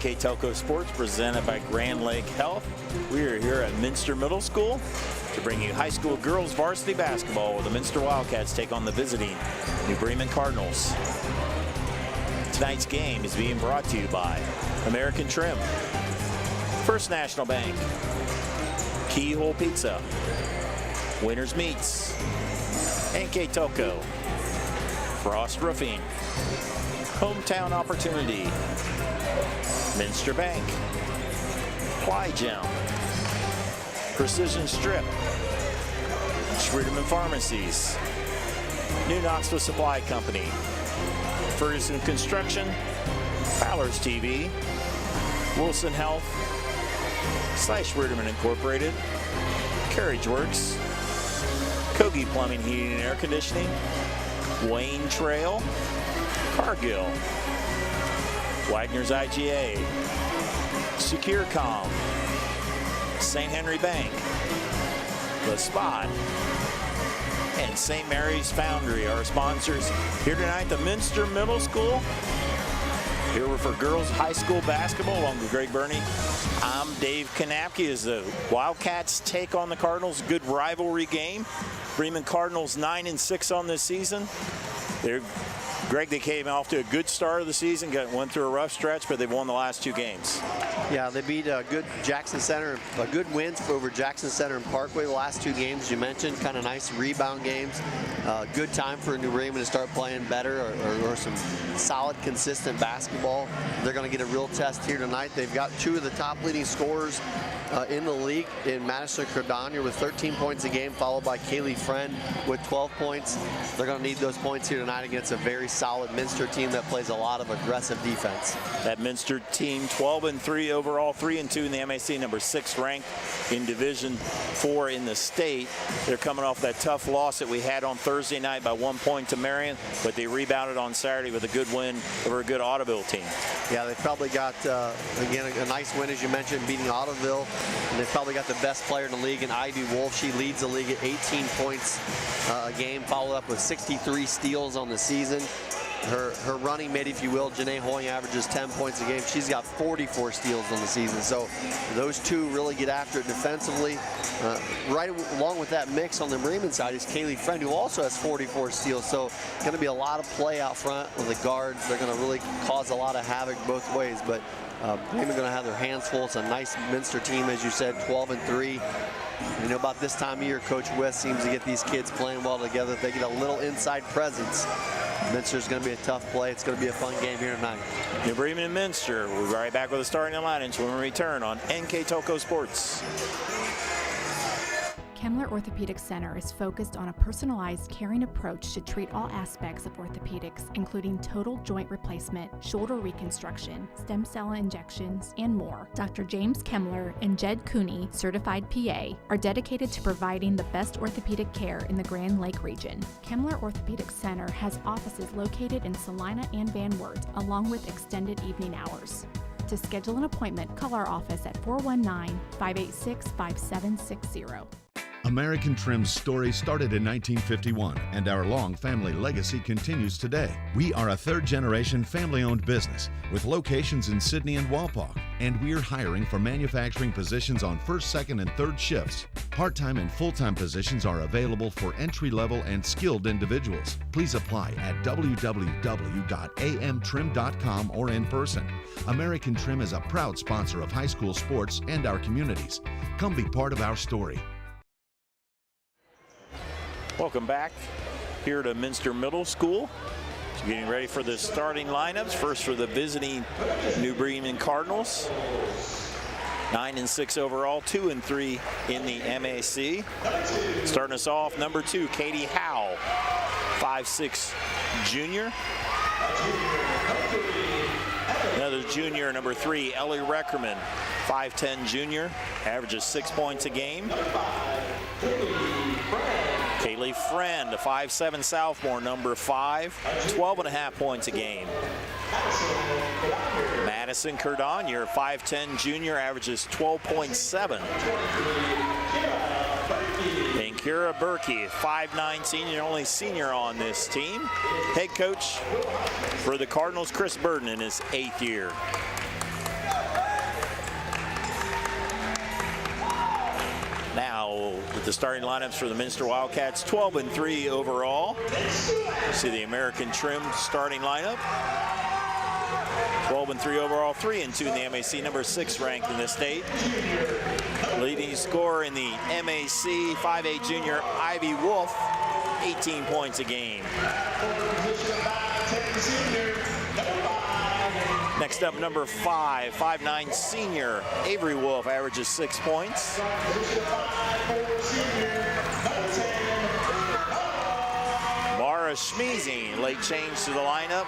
NK Telco Sports presented by Grand Lake Health. We are here at Minster Middle School to bring you high school girls varsity basketball where the Minster Wildcats take on the visiting New Bremen Cardinals. Tonight's game is being brought to you by American Trim, First National Bank, Keyhole Pizza, Winners Meats, NK Telco, Frost Roofing, Hometown Opportunity, Minster Bank, Ply Gem, Precision Strip, Schwieterman Pharmacies, New Knoxville Supply Company, Ferguson Construction, Fowler's TV, Wilson Health, Schwieterman Incorporated, Carriage Works, Kogi Plumbing, Heating and Air Conditioning, Wayne Trail, Cargill, Wagner's IGA, SecureCom, St. Henry Bank, The Spot, and St. Mary's Foundry, our sponsors. Here tonight, the Minster Middle School. Here we're for girls high school basketball along with Greg Burney. I'm Dave Kanapke as the Wildcats take on the Cardinals. Good rivalry game. Bremen Cardinals 9-6 on this season. Greg, they came off to a good start of the season, went through a rough stretch, but they've won the last two games. Yeah, they beat a good Jackson Center, a good wins over Jackson Center and Parkway the last two games you mentioned, kind of nice rebound games. Good time for New Bremen to start playing better or some solid, consistent basketball. They're going to get a real test here tonight. They've got two of the top leading scorers in the league in Madison Cardania with 13 points a game, followed by Kaylee Friend with 12 points. They're going to need those points here tonight against a very solid Minster team that plays a lot of aggressive defense. That Minster team 12-3 overall, 3-2 in the MAC, number 6 ranked in Division 4 in the state. They're coming off that tough loss that we had on Thursday night by 1 point to Marion, but they rebounded on Saturday with a good win over a good Ottoville team. Yeah, they probably got, again, a nice win, as you mentioned, beating Ottoville. And they've probably got the best player in the league in Ivy Wolf. She leads the league at 18 points a game, followed up with 63 steals on the season. Her running mate, if you will, Janae Hoying, averages 10 points a game. She's got 44 steals on the season. So those two really get after it defensively. Right along with that mix on the Bremen side is Kaylee Friend, who also has 44 steals. So going to be a lot of play out front with the guards. They're going to really cause a lot of havoc both ways. But Bremen going to have their hands full. It's a nice Minster team, as you said, 12-3. You know, about this time of year, Coach West seems to get these kids playing well together. They get a little inside presence. Minster's going to be a tough play. It's going to be a fun game here tonight. New Bremen and Minster. We'll be right back with the starting lineups when we return on NK Telco Sports. Kemmler Orthopedic Center is focused on a personalized, caring approach to treat all aspects of orthopedics, including total joint replacement, shoulder reconstruction, stem cell injections, and more. Dr. James Kemmler and Jed Cooney, certified PA, are dedicated to providing the best orthopedic care in the Grand Lake region. Kemmler Orthopedic Center has offices located in Salina and Van Wert, along with extended evening hours. To schedule an appointment, call our office at 419-586-5760. American Trim's story started in 1951, and our long family legacy continues today. We are a third-generation family-owned business with locations in Sydney and Walpock, and we're hiring for manufacturing positions on first, second, and third shifts. Part-time and full-time positions are available for entry-level and skilled individuals. Please apply at www.amtrim.com or in person. American Trim is a proud sponsor of high school sports and our communities. Come be part of our story. Welcome back here to Minster Middle School. So getting ready for the starting lineups. First for the visiting New Bremen Cardinals. 9-6 overall, 2-3 in the MAC. Starting us off, number 2, Katie Howell, 5'6" junior. Another junior, number 3, Ellie Reckerman, 5'10" junior, averages 6 points a game. Kaylee Friend, a 5'7" sophomore, number 5, 12.5 points a game. Madison Cardania, 5'10" junior, averages 12.7. And Kira Berkey, 5'9" senior, only senior on this team. Head coach for the Cardinals, Chris Burden, in his 8th year. The starting lineups for the Minster Wildcats, 12-3 overall. See the American Trim starting lineup. 12-3 overall, 3-2 in the MAC, number 6 ranked in the state. Leading scorer in the MAC, 5'8" junior Ivy Wolf, 18 points a game. Next up, number 5, 5'9" senior Avery Wolf, averages 6 points. Mara Schmeezing, late change to the lineup.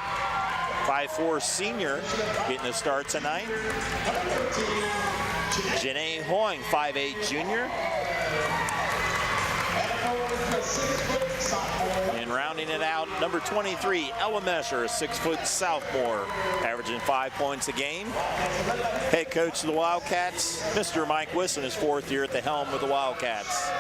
5'4" senior getting the start tonight. Janae Hoing, 5'8" junior. And rounding it out, number 23, Ella Mesher, a 6' sophomore, averaging 5 points a game. Head coach of the Wildcats, Mr. Mike Wisson, his 4th year at the helm with the Wildcats.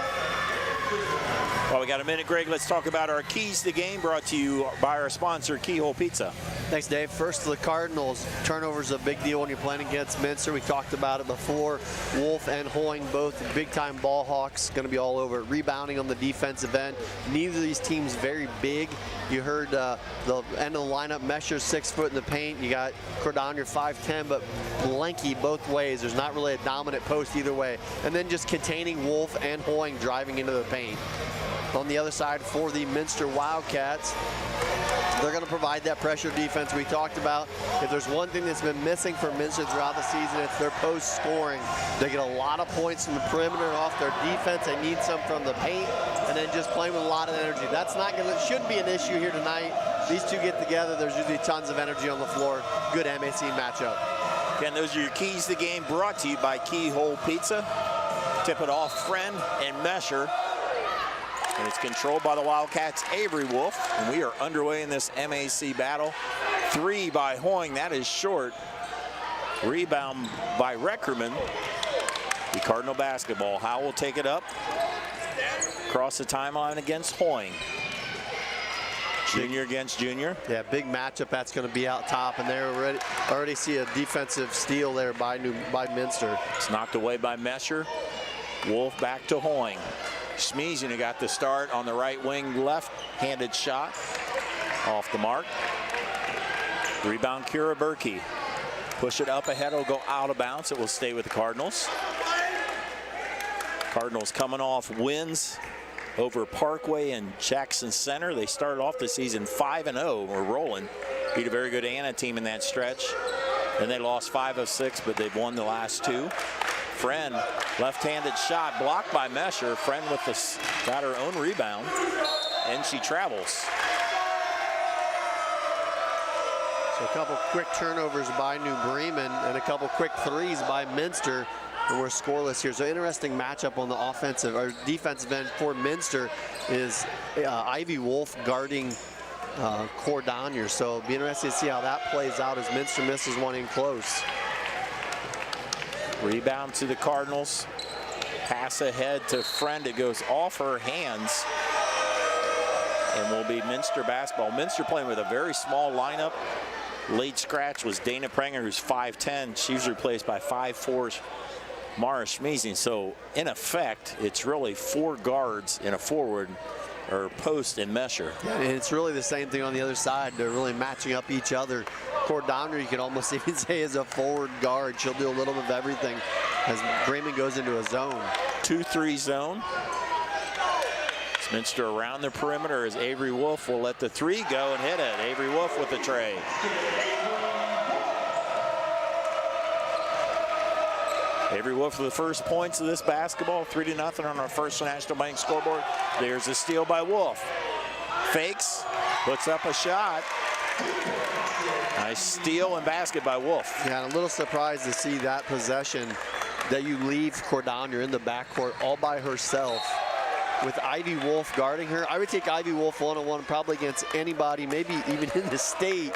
Well, we got a minute, Greg. Let's talk about our keys to the game, brought to you by our sponsor, Keyhole Pizza. Thanks, Dave. First, the Cardinals. Turnovers a big deal when you're playing against Minster. We talked about it before. Wolf and Hoing, both big-time ball hawks, going to be all over it. Rebounding on the defensive end. Neither of these teams very big. You heard the end of the lineup. Mesher's 6 foot in the paint. You got Cordonier 5'10", but lanky both ways. There's not really a dominant post either way. And then just containing Wolf and Hoing driving into the paint. On the other side for the Minster Wildcats, they're going to provide that pressure defense we talked about. If there's one thing that's been missing for Minster throughout the season, it's their post scoring. They get a lot of points from the perimeter and off their defense. They need some from the paint, and then just playing with a lot of energy. That's not going to, shouldn't be an issue here tonight. These two get together, there's usually tons of energy on the floor. Good MAC matchup. Again, those are your keys to the game, brought to you by Keyhole Pizza. Tip it off, Friend and Mesher. And it's controlled by the Wildcats' Avery Wolf. And we are underway in this MAC battle. 3 by Hoing, that is short. Rebound by Reckerman. The Cardinal basketball. Howell will take it up. Across the timeline against Hoing. Junior against junior. Yeah, big matchup that's going to be out top. And there already see a defensive steal there by Minster. It's knocked away by Mesher. Wolf back to Hoing. Schmeezing got the start on the right wing, left-handed shot off the mark. Rebound, Kira Berkey. Push it up ahead, it'll go out of bounds. It will stay with the Cardinals. Cardinals coming off wins over Parkway and Jackson Center. They started off the season 5-0. We're rolling. Beat a very good Anna team in that stretch. Then they lost 5 of 6, but they've won the last 2. Friend, left-handed shot blocked by Mesher. Friend with got her own rebound, and she travels. So a couple quick turnovers by New Bremen and a couple quick threes by Minster, and we're scoreless here. So interesting matchup on the offensive or defensive end for Minster is Ivy Wolf guarding Cordonier. So it'll be interesting to see how that plays out as Minster misses one in close. Rebound to the Cardinals. Pass ahead to Friend. It goes off her hands and will be Minster basketball. Minster playing with a very small lineup. Late scratch was Dana Prenger, who's 5'10". She was replaced by 5'4" Mara Schmeezing. So in effect, it's really 4 guards in a forward or post and Mesher. Yeah, and it's really the same thing on the other side. They're really matching up each other. Cordonier, you can almost even say, is a forward guard. She'll do a little bit of everything as Bremen goes into a zone. 2-3 zone. It's Minster around the perimeter as Avery Wolf will let the 3 go and hit it. Avery Wolf with the tray. Avery Wolf for the first points of this basketball. 3-0 on our First National Bank scoreboard. There's a steal by Wolf. Fakes, puts up a shot. Nice steal and basket by Wolf. Yeah, I'm a little surprised to see that possession, that you leave Cordonier in the backcourt all by herself with Ivy Wolf guarding her. I would take Ivy Wolf one-on-one probably against anybody, maybe even in the state,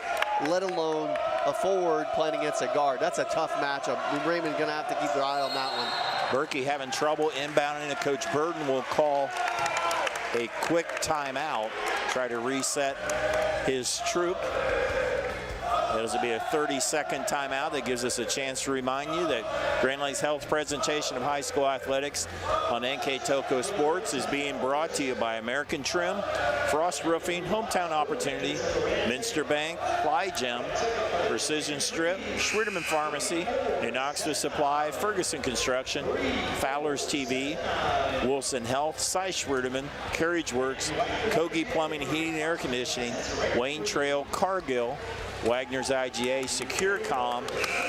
let alone a forward playing against a guard. That's a tough matchup. Bremen gonna have to keep their eye on that one. Berkey having trouble inbounding, and Coach Burden will call a quick timeout, try to reset his troop. It'll be a 30-second timeout that gives us a chance to remind you that Grand Lakes Health's presentation of high school athletics on NK Toko Sports is being brought to you by American Trim, Frost Roofing, Hometown Opportunity, Minster Bank, Ply Gem, Precision Strip, Schwierdeman Pharmacy, New Knoxville Supply, Ferguson Construction, Fowler's TV, Wilson Health, Cy Schwierdeman, Carriage Works, Kogi Plumbing, Heating, and Air Conditioning, Wayne Trail, Cargill, Wagner's IGA, SecureCom,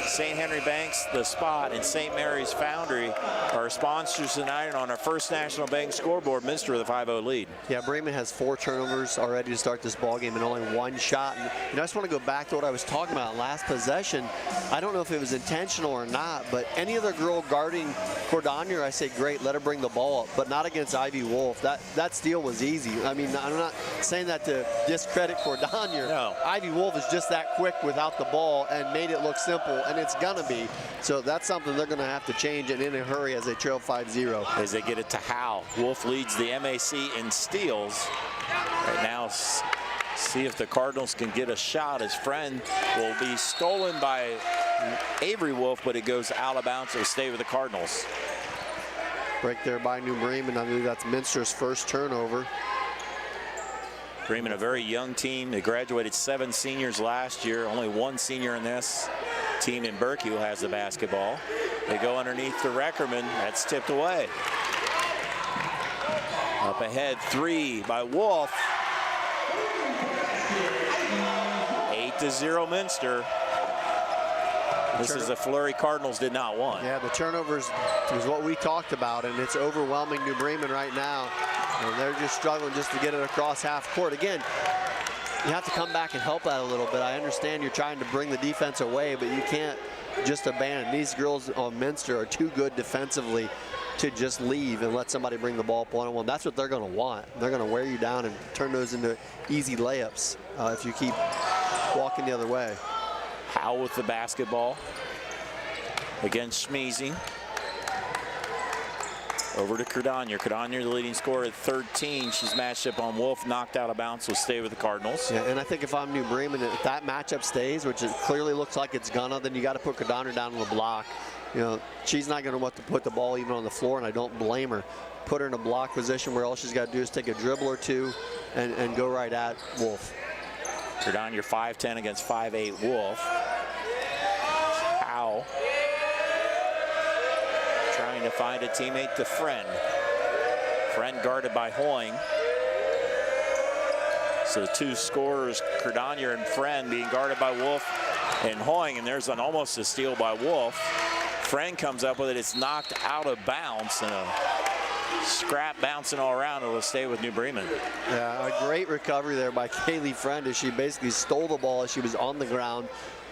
St. Henry Banks, The Spot, and St. Mary's Foundry are sponsors tonight on our first National Bank scoreboard. Minster with a 5-0 lead. Yeah, Bremen has 4 turnovers already to start this ball game and only 1 shot. And I just want to go back to what I was talking about last possession. I don't know if it was intentional or not, but any other girl guarding Cordonier, I say great, let her bring the ball up, but not against Ivy Wolf. That steal was easy. I mean, I'm not saying that to discredit Cordonier. No. Ivy Wolf is just that quick without the ball and made it look simple, and it's gonna be. So that's something they're gonna have to change, and in a hurry as they trail 5-0. As they get it to Howe. Wolf leads the MAC in steals. Right now, see if the Cardinals can get a shot. His friend will be stolen by Avery Wolf, but it goes out of bounds. It'll stay with the Cardinals. Break there by New Bremen. I believe that's Minster's first turnover. Bremen, a very young team. They graduated 7 seniors last year. Only 1 senior in this team in Berkey who has the basketball. They go underneath to Reckerman. That's tipped away. Up ahead, 3 by Wolf. 8-0 Minster. This is a flurry Cardinals did not want. Yeah, the turnovers was what we talked about, and it's overwhelming New Bremen right now. And they're just struggling just to get it across half court. Again, you have to come back and help that a little bit. I understand you're trying to bring the defense away, but you can't just abandon. These girls on Minster are too good defensively to just leave and let somebody bring the ball up one-on-one. That's what they're going to want. They're going to wear you down and turn those into easy layups if you keep walking the other way. Howe with the basketball against Schmeezy. Over to Cordonier. Cordonier, the leading scorer at 13. She's matched up on Wolf, knocked out of bounds, will stay with the Cardinals. Yeah, and I think if I'm New Bremen, if that matchup stays, which it clearly looks like it's gonna, then you got to put Cordonier down on the block. You know, she's not going to want to put the ball even on the floor, and I don't blame her. Put her in a block position where all she's got to do is take a dribble or two and go right at Wolf. Cordonier 5'10" against 5'8" Wolf. Howe trying to find a teammate to Friend. Friend guarded by Hoying. So the 2 scorers, Cordonier and Friend, being guarded by Wolf and Hoying, and there's almost a steal by Wolf. Friend comes up with it. It's knocked out of bounds, and a scrap bouncing all around. It'll stay with New Bremen. Yeah, a great recovery there by Kaylee Friend as she basically stole the ball as she was on the ground,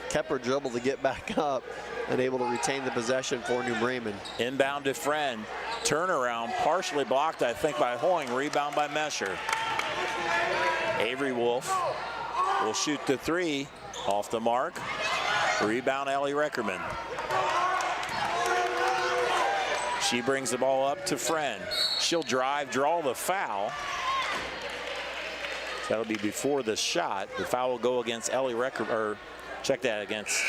kept her dribble to get back up, and able to retain the possession for New Bremen. Inbound to Friend. Turnaround, partially blocked, I think, by Hoying. Rebound by Mesher. Avery Wolf will shoot the 3 off the mark. Rebound, Ellie Reckerman. She brings the ball up to Friend. She'll drive, draw the foul. That'll be before the shot. The foul will go against Ellie Reckerman, or check that, against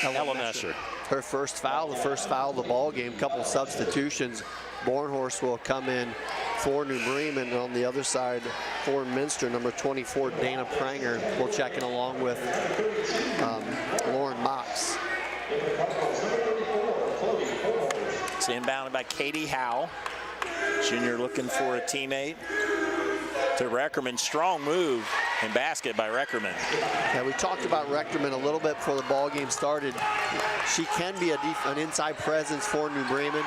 Ella Mesher. Her first foul, the first foul of the ball game. Couple substitutions. Bornhorst will come in for New Bremen, and on the other side for Minster, number 24, Dana Pranger, will check in along with Lauren Mox. It's inbounded by Katie Howe. Junior looking for a teammate. To Reckerman, strong move and basket by Reckerman. Yeah, we talked about Reckerman a little bit before the ball game started. She can be an inside presence for New Bremen.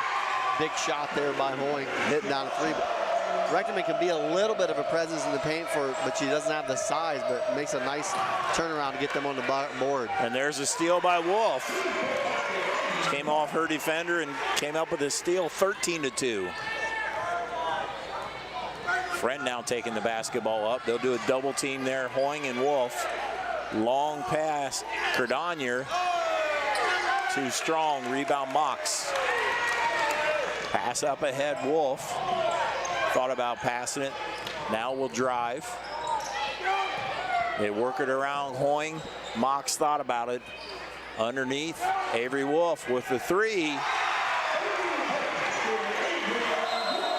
Big shot there by Hoying, hitting down a 3. But Reckerman can be a little bit of a presence in the paint but she doesn't have the size, but makes a nice turnaround to get them on the board. And there's a steal by Wolf. Came off her defender and came up with a steal, 13-2. Friend now taking the basketball up. They'll do a double team there, Hoying and Wolf. Long pass, Cordonier. Too strong, rebound Mox. Pass up ahead, Wolf. Thought about passing it. Now will drive. They work it around Hoying. Mox thought about it. Underneath, Avery Wolf with the three.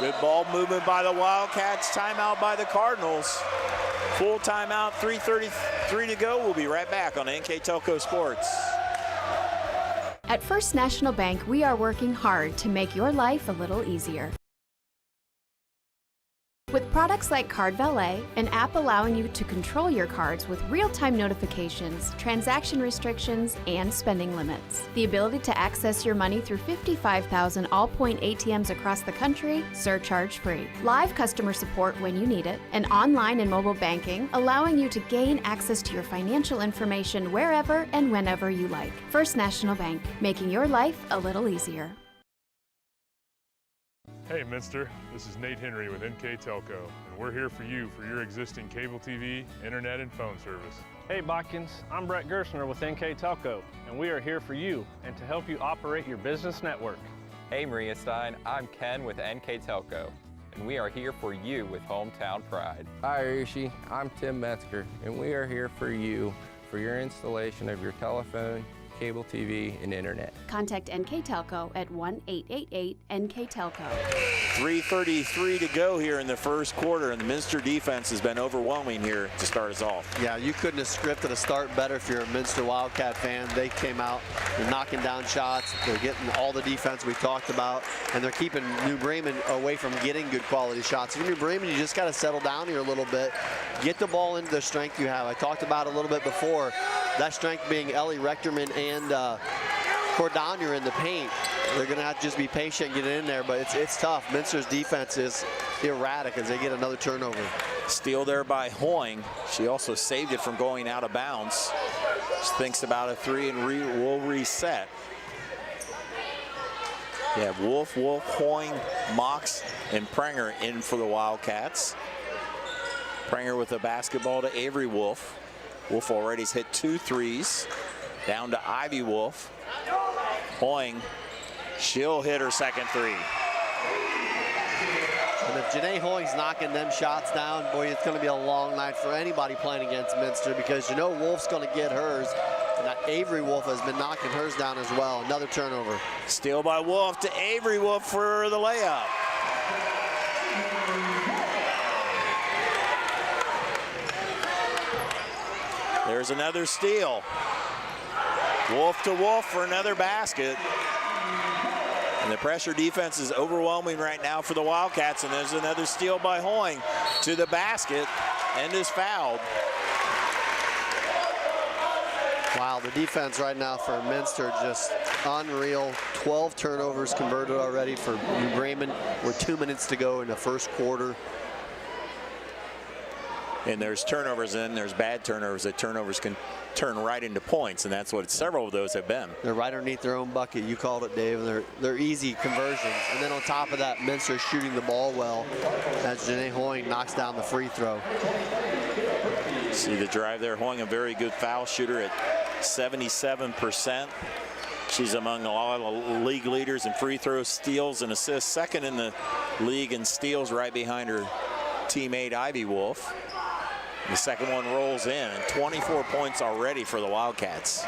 Good ball movement by the Wildcats. Timeout by the Cardinals. Full timeout, 3:33 to go. We'll be right back on NK Telco Sports. At First National Bank, we are working hard to make your life a little easier. With products like Card Valet, an app allowing you to control your cards with real-time notifications, transaction restrictions, and spending limits. The ability to access your money through 55,000 all-point ATMs across the country, surcharge-free. Live customer support when you need it, and online and mobile banking, allowing you to gain access to your financial information wherever and whenever you like. First National Bank, making your life a little easier. Hey Minster, this is Nate Henry with NK Telco, and we're here for you for your existing cable TV, internet, and phone service. Hey Botkins, I'm Brett Gersner with NK Telco, and we are here for you and to help you operate your business network. Hey Maria Stein, I'm Ken with NK Telco, and we are here for you with Hometown Pride. Hi Rishi, I'm Tim Metzger, and we are here for you for your installation of your telephone, cable TV, and internet. Contact NK Telco at 1-888-NK-TELCO. 3:33 to go here in the first quarter, and the Minster defense has been overwhelming here to start us off. Yeah, you couldn't have scripted a start better if you're a Minster Wildcat fan. They came out, they're knocking down shots, they're getting all the defense we talked about, and they're keeping New Bremen away from getting good quality shots. If you're New Bremen, you just got to settle down here a little bit, get the ball into the strength you have. I talked about it a little bit before, that strength being Ellie Rechterman and Cordonier in the paint. They're going to have to just be patient and get it in there, but it's tough. Minster's defense is erratic as they get another turnover. Steal there by Hoying. She also saved it from going out of bounds. She thinks about a three and will reset. You have Wolf, Hoying, Mox, and Prenger in for the Wildcats. Prenger with the basketball to Avery Wolf. Wolf already has hit 2 threes. Down to Ivy Wolf. Hoying, she'll hit her second three. And if Janae Hoying's knocking them shots down, boy, it's going to be a long night for anybody playing against Minster, because you know Wolf's going to get hers. And that Avery Wolf has been knocking hers down as well. Another turnover. Steal by Wolf to Avery Wolf for the layup. There's another steal. Wolf to Wolf for another basket. And the pressure defense is overwhelming right now for the Wildcats, and there's another steal by Hoying to the basket and is fouled. Wow, the defense right now for Minster just unreal. 12 turnovers converted already for New Bremen. We're 2 minutes to go in the first quarter. And there's turnovers in, there's bad turnovers. That turnovers can turn right into points, and that's what several of those have been. They're right underneath their own bucket. You called it, Dave. They're easy conversions. And then on top of that, Minster shooting the ball well as Janae Hoying knocks down the free throw. See the drive there. Hoying, a very good foul shooter at 77%. She's among a lot of league leaders in free throws, steals, and assists. Second in the league in steals, right behind her teammate Ivy Wolf. The second one rolls in, 24 points already for the Wildcats.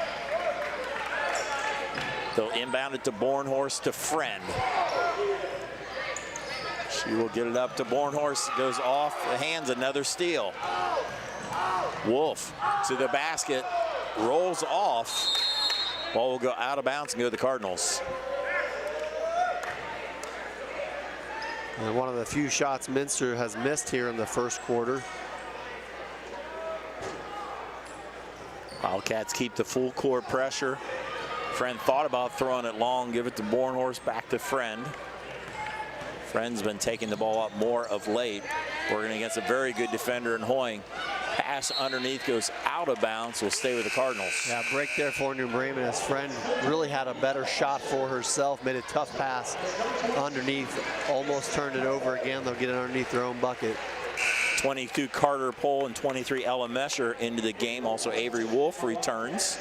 They'll inbound it to Bornhorst to Friend. She will get it up to Bornhorst, goes off the hands, another steal. Wolf to the basket, rolls off. Ball will go out of bounds and go to the Cardinals. And one of the few shots Minster has missed here in the first quarter. Wildcats keep the full court pressure. Friend thought about throwing it long, give it to Bornhorst, back to Friend. Friend's been taking the ball up more of late, working against a very good defender in Hoying. Pass underneath goes out of bounds, will stay with the Cardinals. Yeah, break there for New Bremen as Friend really had a better shot for herself, made a tough pass underneath, almost turned it over again. They'll get it underneath their own bucket. 22 Carter Pohl and 23 Ella Mesher into the game. Also Avery Wolf returns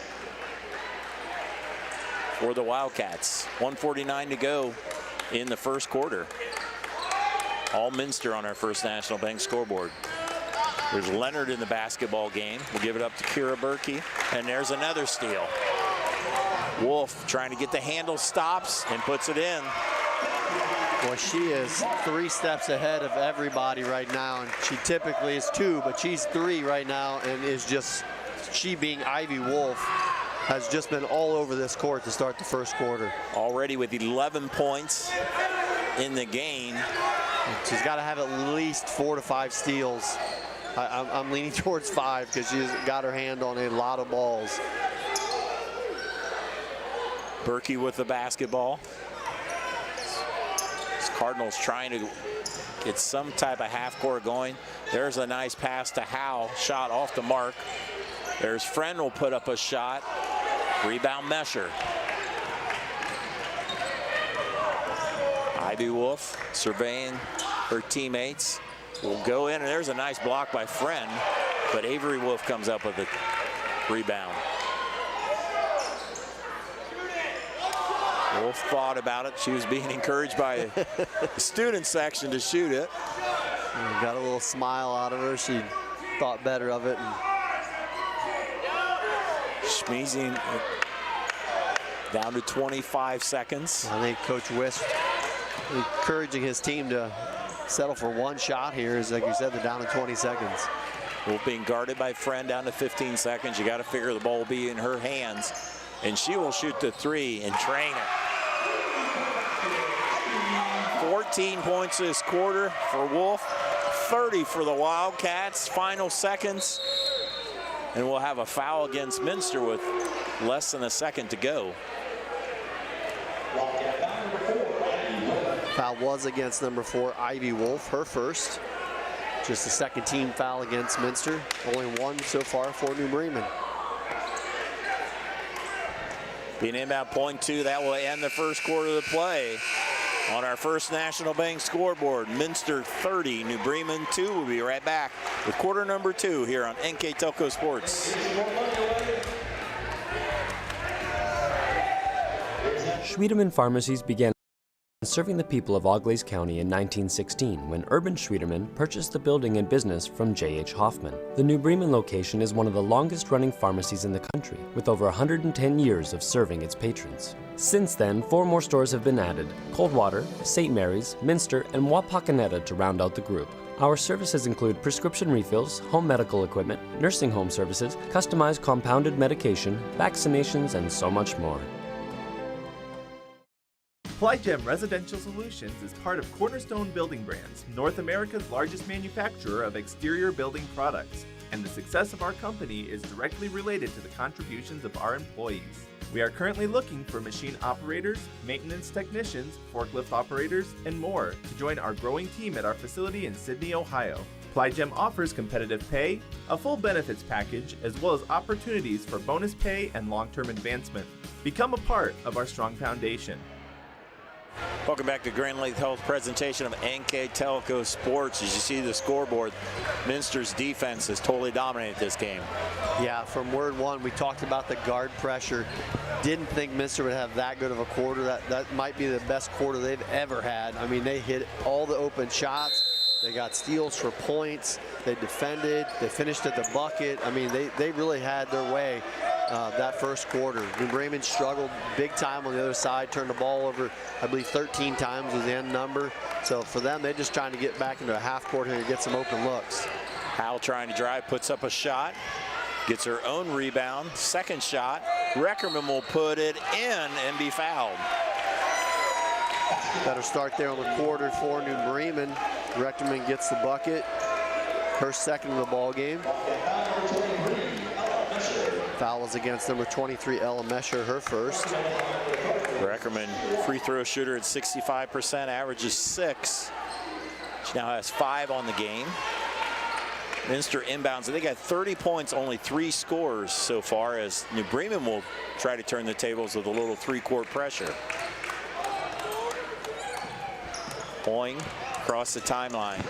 for the Wildcats. 1:49 to go in the first quarter. All Minster on our First National Bank scoreboard. There's Leonard in the basketball game. We'll give it up to Kira Berkey, and there's another steal. Wolf trying to get the handle, stops and puts it in. Well, she is 3 steps ahead of everybody right now, and she typically is 2, but she's 3 right now, and is just, she being Ivy Wolf, has just been all over this court to start the first quarter. Already with 11 points in the game. She's got to have at least 4 to 5 steals. I'm leaning towards 5 because she's got her hand on a lot of balls. Berkey with the basketball. Cardinals trying to get some type of half court going. There's a nice pass to Howe, shot off the mark. There's Friend will put up a shot. Rebound Mesher. Ivy Wolf surveying her teammates. Will go in, and there's a nice block by Friend, but Avery Wolf comes up with the rebound. Wolf thought about it. She was being encouraged by the student section to shoot it. Got a little smile out of her. She thought better of it. Schmeezing down to 25 seconds. I think Coach Wist encouraging his team to settle for 1 shot here. As like you said, they're down to 20 seconds. Wolf being guarded by Friend down to 15 seconds. You got to figure the ball will be in her hands, and she will shoot the 3 and train it. 14 points this quarter for Wolf, 30 for the Wildcats. Final seconds, and we'll have a foul against Minster with less than a second to go. Foul was against number 4, Ivy Wolf, her first. Just the second team foul against Minster. Only 1 so far for New Bremen. Being inbound point 2, that will end the first quarter of the play. On our First National Bank scoreboard, Minster 30, New Bremen 2. We'll be right back with quarter number 2 here on NK Telco Sports. Schwiedemann Pharmacies began serving the people of Auglaize County in 1916 when Urban Schwiedemann purchased the building and business from J.H. Hoffman. The New Bremen location is one of the longest running pharmacies in the country, with over 110 years of serving its patrons. Since then, 4 more stores have been added: Coldwater, St. Mary's, Minster, and Wapakoneta to round out the group. Our services include prescription refills, home medical equipment, nursing home services, customized compounded medication, vaccinations, and so much more. Plygem Residential Solutions is part of Cornerstone Building Brands, North America's largest manufacturer of exterior building products, and the success of our company is directly related to the contributions of our employees. We are currently looking for machine operators, maintenance technicians, forklift operators, and more to join our growing team at our facility in Sydney, Ohio. Plygem offers competitive pay, a full benefits package, as well as opportunities for bonus pay and long-term advancement. Become a part of our strong foundation. Welcome back to Grand Lake Health presentation of NK Telco Sports. As you see the scoreboard, Minster's defense has totally dominated this game. Yeah, from word 1, we talked about the guard pressure. Didn't think Minster would have that good of a quarter. That might be the best quarter they've ever had. I mean, they hit all the open shots. They got steals for points. They defended. They finished at the bucket. I mean, they really had their way that first quarter. New Bremen struggled big time on the other side, turned the ball over, I believe 13 times was the end number. So for them, they're just trying to get back into a half court here to get some open looks. Howell trying to drive, puts up a shot, gets her own rebound, second shot. Reckerman will put it in and be fouled. Better start there on the quarter for New Bremen. Reckerman gets the bucket, her second of the ball game. Foul is against number 23, Ella Mesher, her first. Reckerman, free throw shooter at 65%, averages 6. She now has 5 on the game. Minster inbounds. They got 30 points, only 3 scores so far, as New Bremen will try to turn the tables with a little 3-court pressure. Boing across the timeline.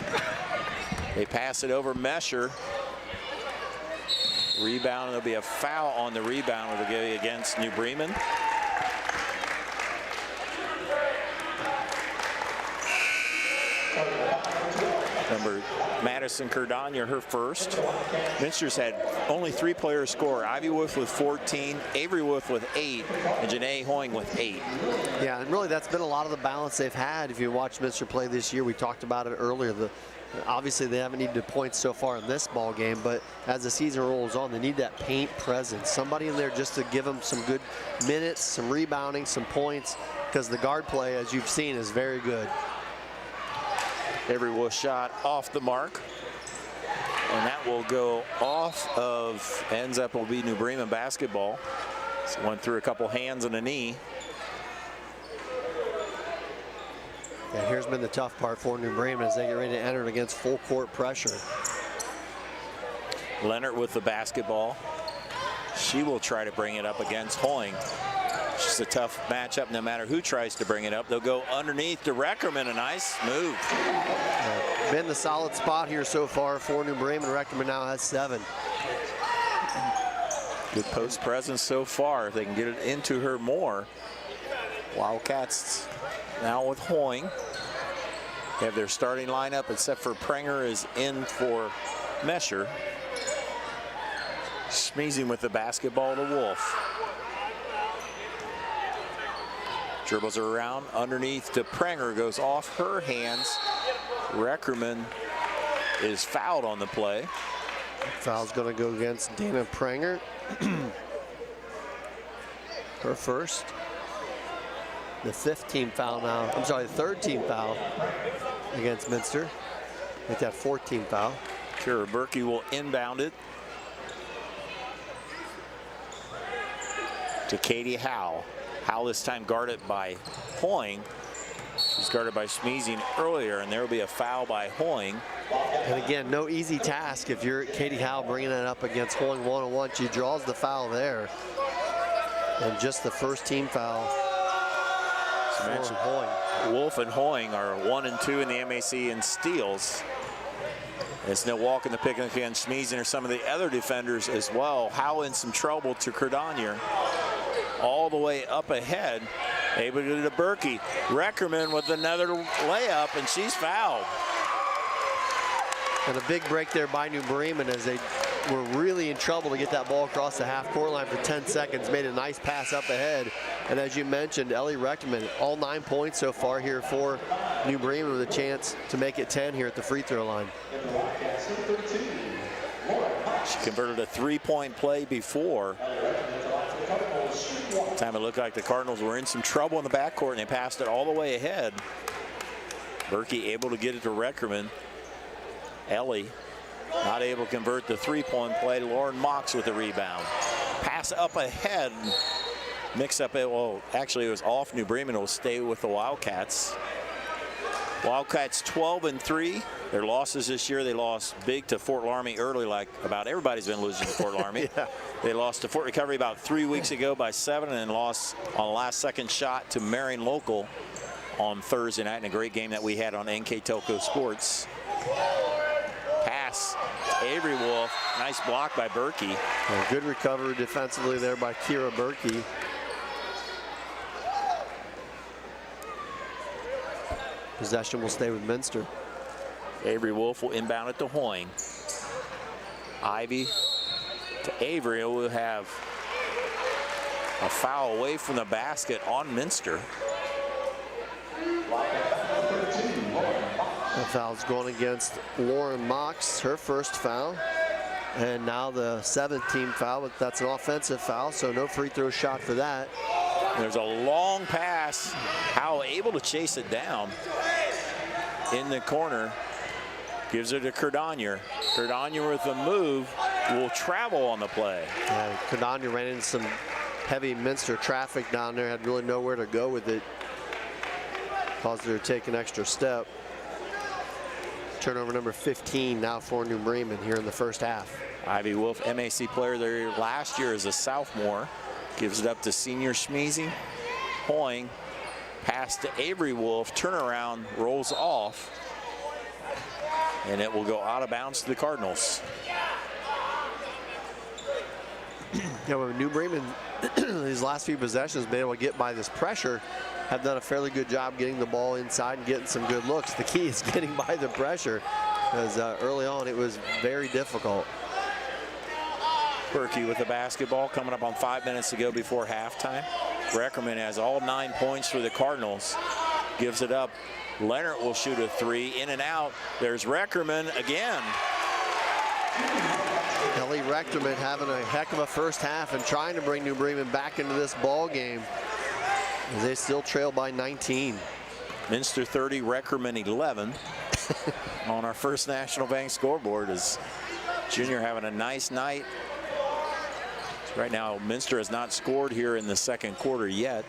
They pass it over Mesher. Rebound, there'll be a foul on the rebound. It'll go against New Bremen. Number Madison Cardania, her first. Minster's had only 3 players score. Ivy Wolf with 14, Avery Wolf with 8, and Janae Hoying with 8. Yeah, and really that's been a lot of the balance they've had. If you watch Minster play this year, we talked about it earlier. Obviously they haven't needed points so far in this ball game, but as the season rolls on, they need that paint presence. Somebody in there just to give them some good minutes, some rebounding, some points, because the guard play, as you've seen, is very good. Avery Wolf shot off the mark, and that will go off of, ends up will be New Bremen basketball. So went through a couple hands and a knee. Yeah, here's been the tough part for New Bremen as they get ready to enter it against full court pressure. Leonard with the basketball. She will try to bring it up against Hoying. It's just a tough matchup no matter who tries to bring it up. They'll go underneath to Reckerman, a nice move. Been the solid spot here so far for New Bremen. Reckerman now has 7. Good post presence so far. If they can get it into her more. Wildcats now with Hoying. They have their starting lineup except for Prenger is in for Mesher. Smeezing with the basketball to Wolf. Dribbles her around underneath to Prenger, goes off her hands. Reckerman is fouled on the play. Foul's going to go against Dana Prenger. Her first. The 5th team foul now. I'm sorry, the 3rd team foul against Minster. With that 4th team foul. Kira Berkey will inbound it to Katie Howe. Howe this time guarded by Hoying. She's guarded by Smeezing earlier, and there will be a foul by Hoying. And again, no easy task if you're Katie Howe bringing it up against Hoying one-on-one. She draws the foul there. And just the 1st team foul. As mentioned, Wolf and Hoying are 1 and 2 in the MAC in steals. There's no walk in the pick against Smeezing or some of the other defenders as well. Howe in some trouble to Cardania. All the way up ahead, able to get to Berkey. Reckerman with another layup, and she's fouled. And a big break there by New Bremen as they were really in trouble to get that ball across the half-court line for 10 seconds. Made a nice pass up ahead. And as you mentioned, Ellie Reckerman, all 9 points so far here for New Bremen with a chance to make it 10 here at the free throw line. She converted a 3-point play before. Time it looked like the Cardinals were in some trouble in the backcourt, and they passed it all the way ahead. Berkey able to get it to Reckerman. Ellie not able to convert the 3-point play. Lauren Mox with the rebound. Pass up ahead. Mix up it. Well, actually it was off. New Bremen will stay with the Wildcats. Wildcats 12-3. Their losses this year, they lost big to Fort Laramie early, like about everybody's been losing to Fort Laramie. Yeah. They lost to Fort Recovery about 3 weeks ago by 7, and then lost on the last second shot to Marion Local on Thursday night in a great game that we had on NK Telco Sports. Pass, Avery Wolf, nice block by Berkey. Good recovery defensively there by Kira Berkey. Possession will stay with Minster. Avery Wolf will inbound it to Hoying. Ivy to Avery will have a foul away from the basket on Minster. The foul's going against Lauren Mox, her first foul. And now the 7th team foul, but that's an offensive foul, so no free throw shot for that. There's a long pass. Howe able to chase it down in the corner. Gives it to Cardania. Cardania with a move will travel on the play. Yeah, Cardania ran into some heavy Minster traffic down there. Had really nowhere to go with it. Caused her to take an extra step. Turnover number 15 now for New Bremen here in the first half. Ivy Wolf, MAC player there last year as a sophomore. Gives it up to senior Smeezing. Hoying. Pass to Avery Wolf. Turnaround, rolls off. And it will go out of bounds to the Cardinals. Yeah, well, New Bremen, these last few possessions, been able to get by this pressure, have done a fairly good job getting the ball inside and getting some good looks. The key is getting by the pressure. because early on it was very difficult. Berkey with the basketball coming up on 5 minutes to go before halftime. Reckerman has all 9 points for the Cardinals. Gives it up. Leonard will shoot a three. In and out. There's Reckerman again. Ellie Reckerman having a heck of a first half and trying to bring New Bremen back into this ball game as they still trail by 19. Minster 30, Reckerman 11 on our First National Bank scoreboard is Junior having a nice night. Right now, Minster has not scored here in the second quarter yet.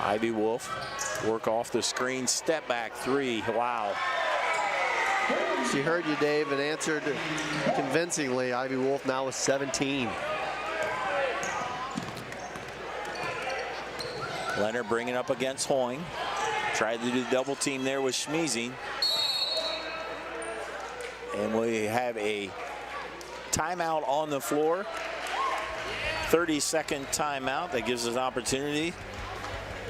Ivy Wolf work off the screen, step back three. Wow. She heard you, Dave, and answered convincingly. Ivy Wolf now with 17. Leonard bringing up against Hoying. Tried to do the double team there with Schmeezing. And we have a timeout on the floor. 30-second timeout that gives us an opportunity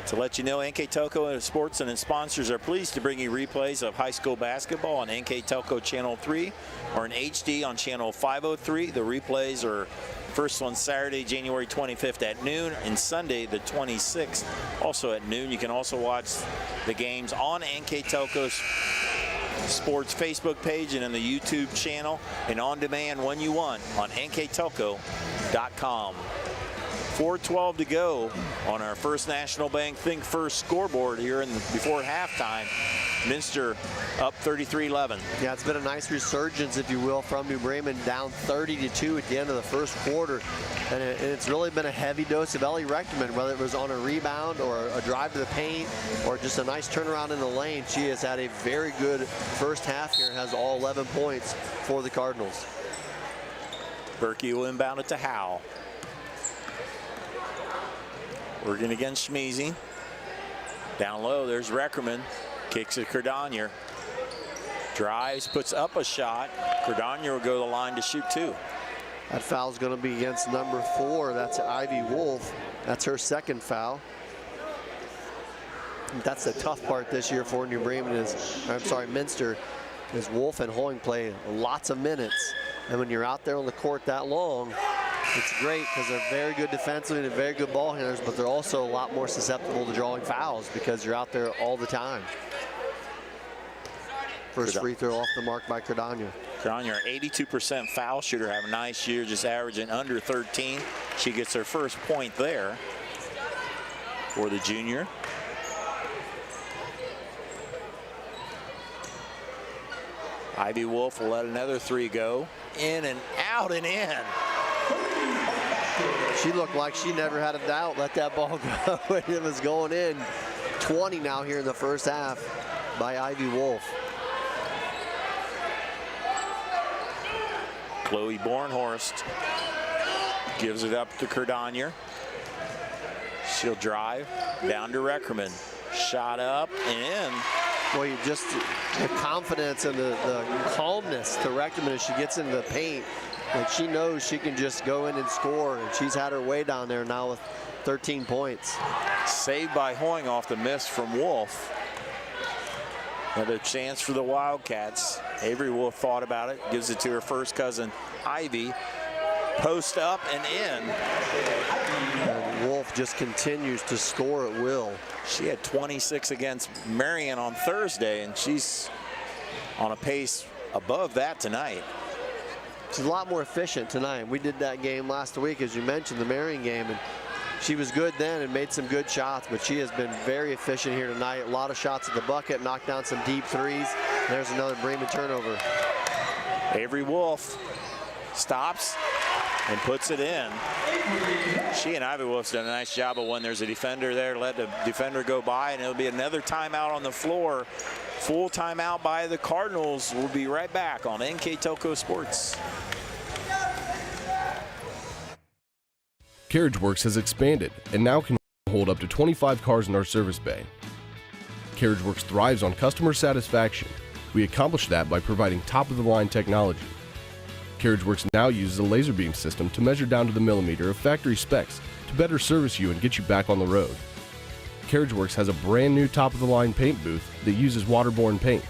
to let you know NK Telco Sports and its sponsors are pleased to bring you replays of high school basketball on NK Telco Channel 3 or in HD on Channel 503. The replays are first one Saturday, January 25th at noon, and Sunday the 26th also at noon. You can also watch the games on NK Telco Sports Facebook page and in the YouTube channel and on demand when you want on nktelco.com. 4:12 to go on our First National Bank Think First scoreboard here before halftime. Minster up 33-11. Yeah, it's been a nice resurgence, if you will, from New Bremen, down 30-2 at the end of the first quarter. And it's really been a heavy dose of Ellie Reckerman, whether it was on a rebound or a drive to the paint or just a nice turnaround in the lane. She has had a very good first half here and has all 11 points for the Cardinals. Berkey will inbound it to Howe. Working against Schmeezing. Down low, there's Reckerman. Kicks it Cardanier. Drives, puts up a shot. Cardanier will go to the line to shoot two. That foul's going to be against number 4. That's Ivy Wolf. That's her second foul. That's the tough part this year for New Bremen Minster, is Wolf and Hoying play lots of minutes. And when you're out there on the court that long, it's great because they're very good defensively and very good ball handlers, but they're also a lot more susceptible to drawing fouls because you're out there all the time. First free throw off the mark by Cardanier. Cardanier, 82% foul shooter, have a nice year, just averaging under 13. She gets her first point there for the junior. Ivy Wolf will let another three go. In and out and in. She looked like she never had a doubt. Let that ball go. It was going in. 20 now here in the first half by Ivy Wolf. Chloe Bornhorst gives it up to Cardanier. She'll drive down to Reckerman. Shot up and in. Well, you just the confidence and the calmness to Reckerman as she gets into the paint. Like she knows she can just go in and score, and she's had her way down there now with 13 points. Saved by Hoying off the miss from Wolf. Another chance for the Wildcats. Avery Wolf thought about it, gives it to her first cousin Ivy. Post up and in. And Wolf just continues to score at will. She had 26 against Marion on Thursday, and she's on a pace above that tonight. She's a lot more efficient tonight. We did that game last week, as you mentioned, the Marion game, and she was good then and made some good shots, but she has been very efficient here tonight. A lot of shots at the bucket, knocked down some deep threes. There's another Bremen turnover. Avery Wolf stops and puts it in. She and Ivy Wolf's done a nice job of when there's a defender there, let the defender go by, and it'll be another timeout on the floor. Full timeout by the Cardinals. We'll be right back on NK Telco Sports. CarriageWorks has expanded and now can hold up to 25 cars in our service bay. CarriageWorks thrives on customer satisfaction. We accomplish that by providing top-of-the-line technology. CarriageWorks now uses a laser beam system to measure down to the millimeter of factory specs to better service you and get you back on the road. Carriage Works has a brand new top-of-the-line paint booth that uses waterborne paint.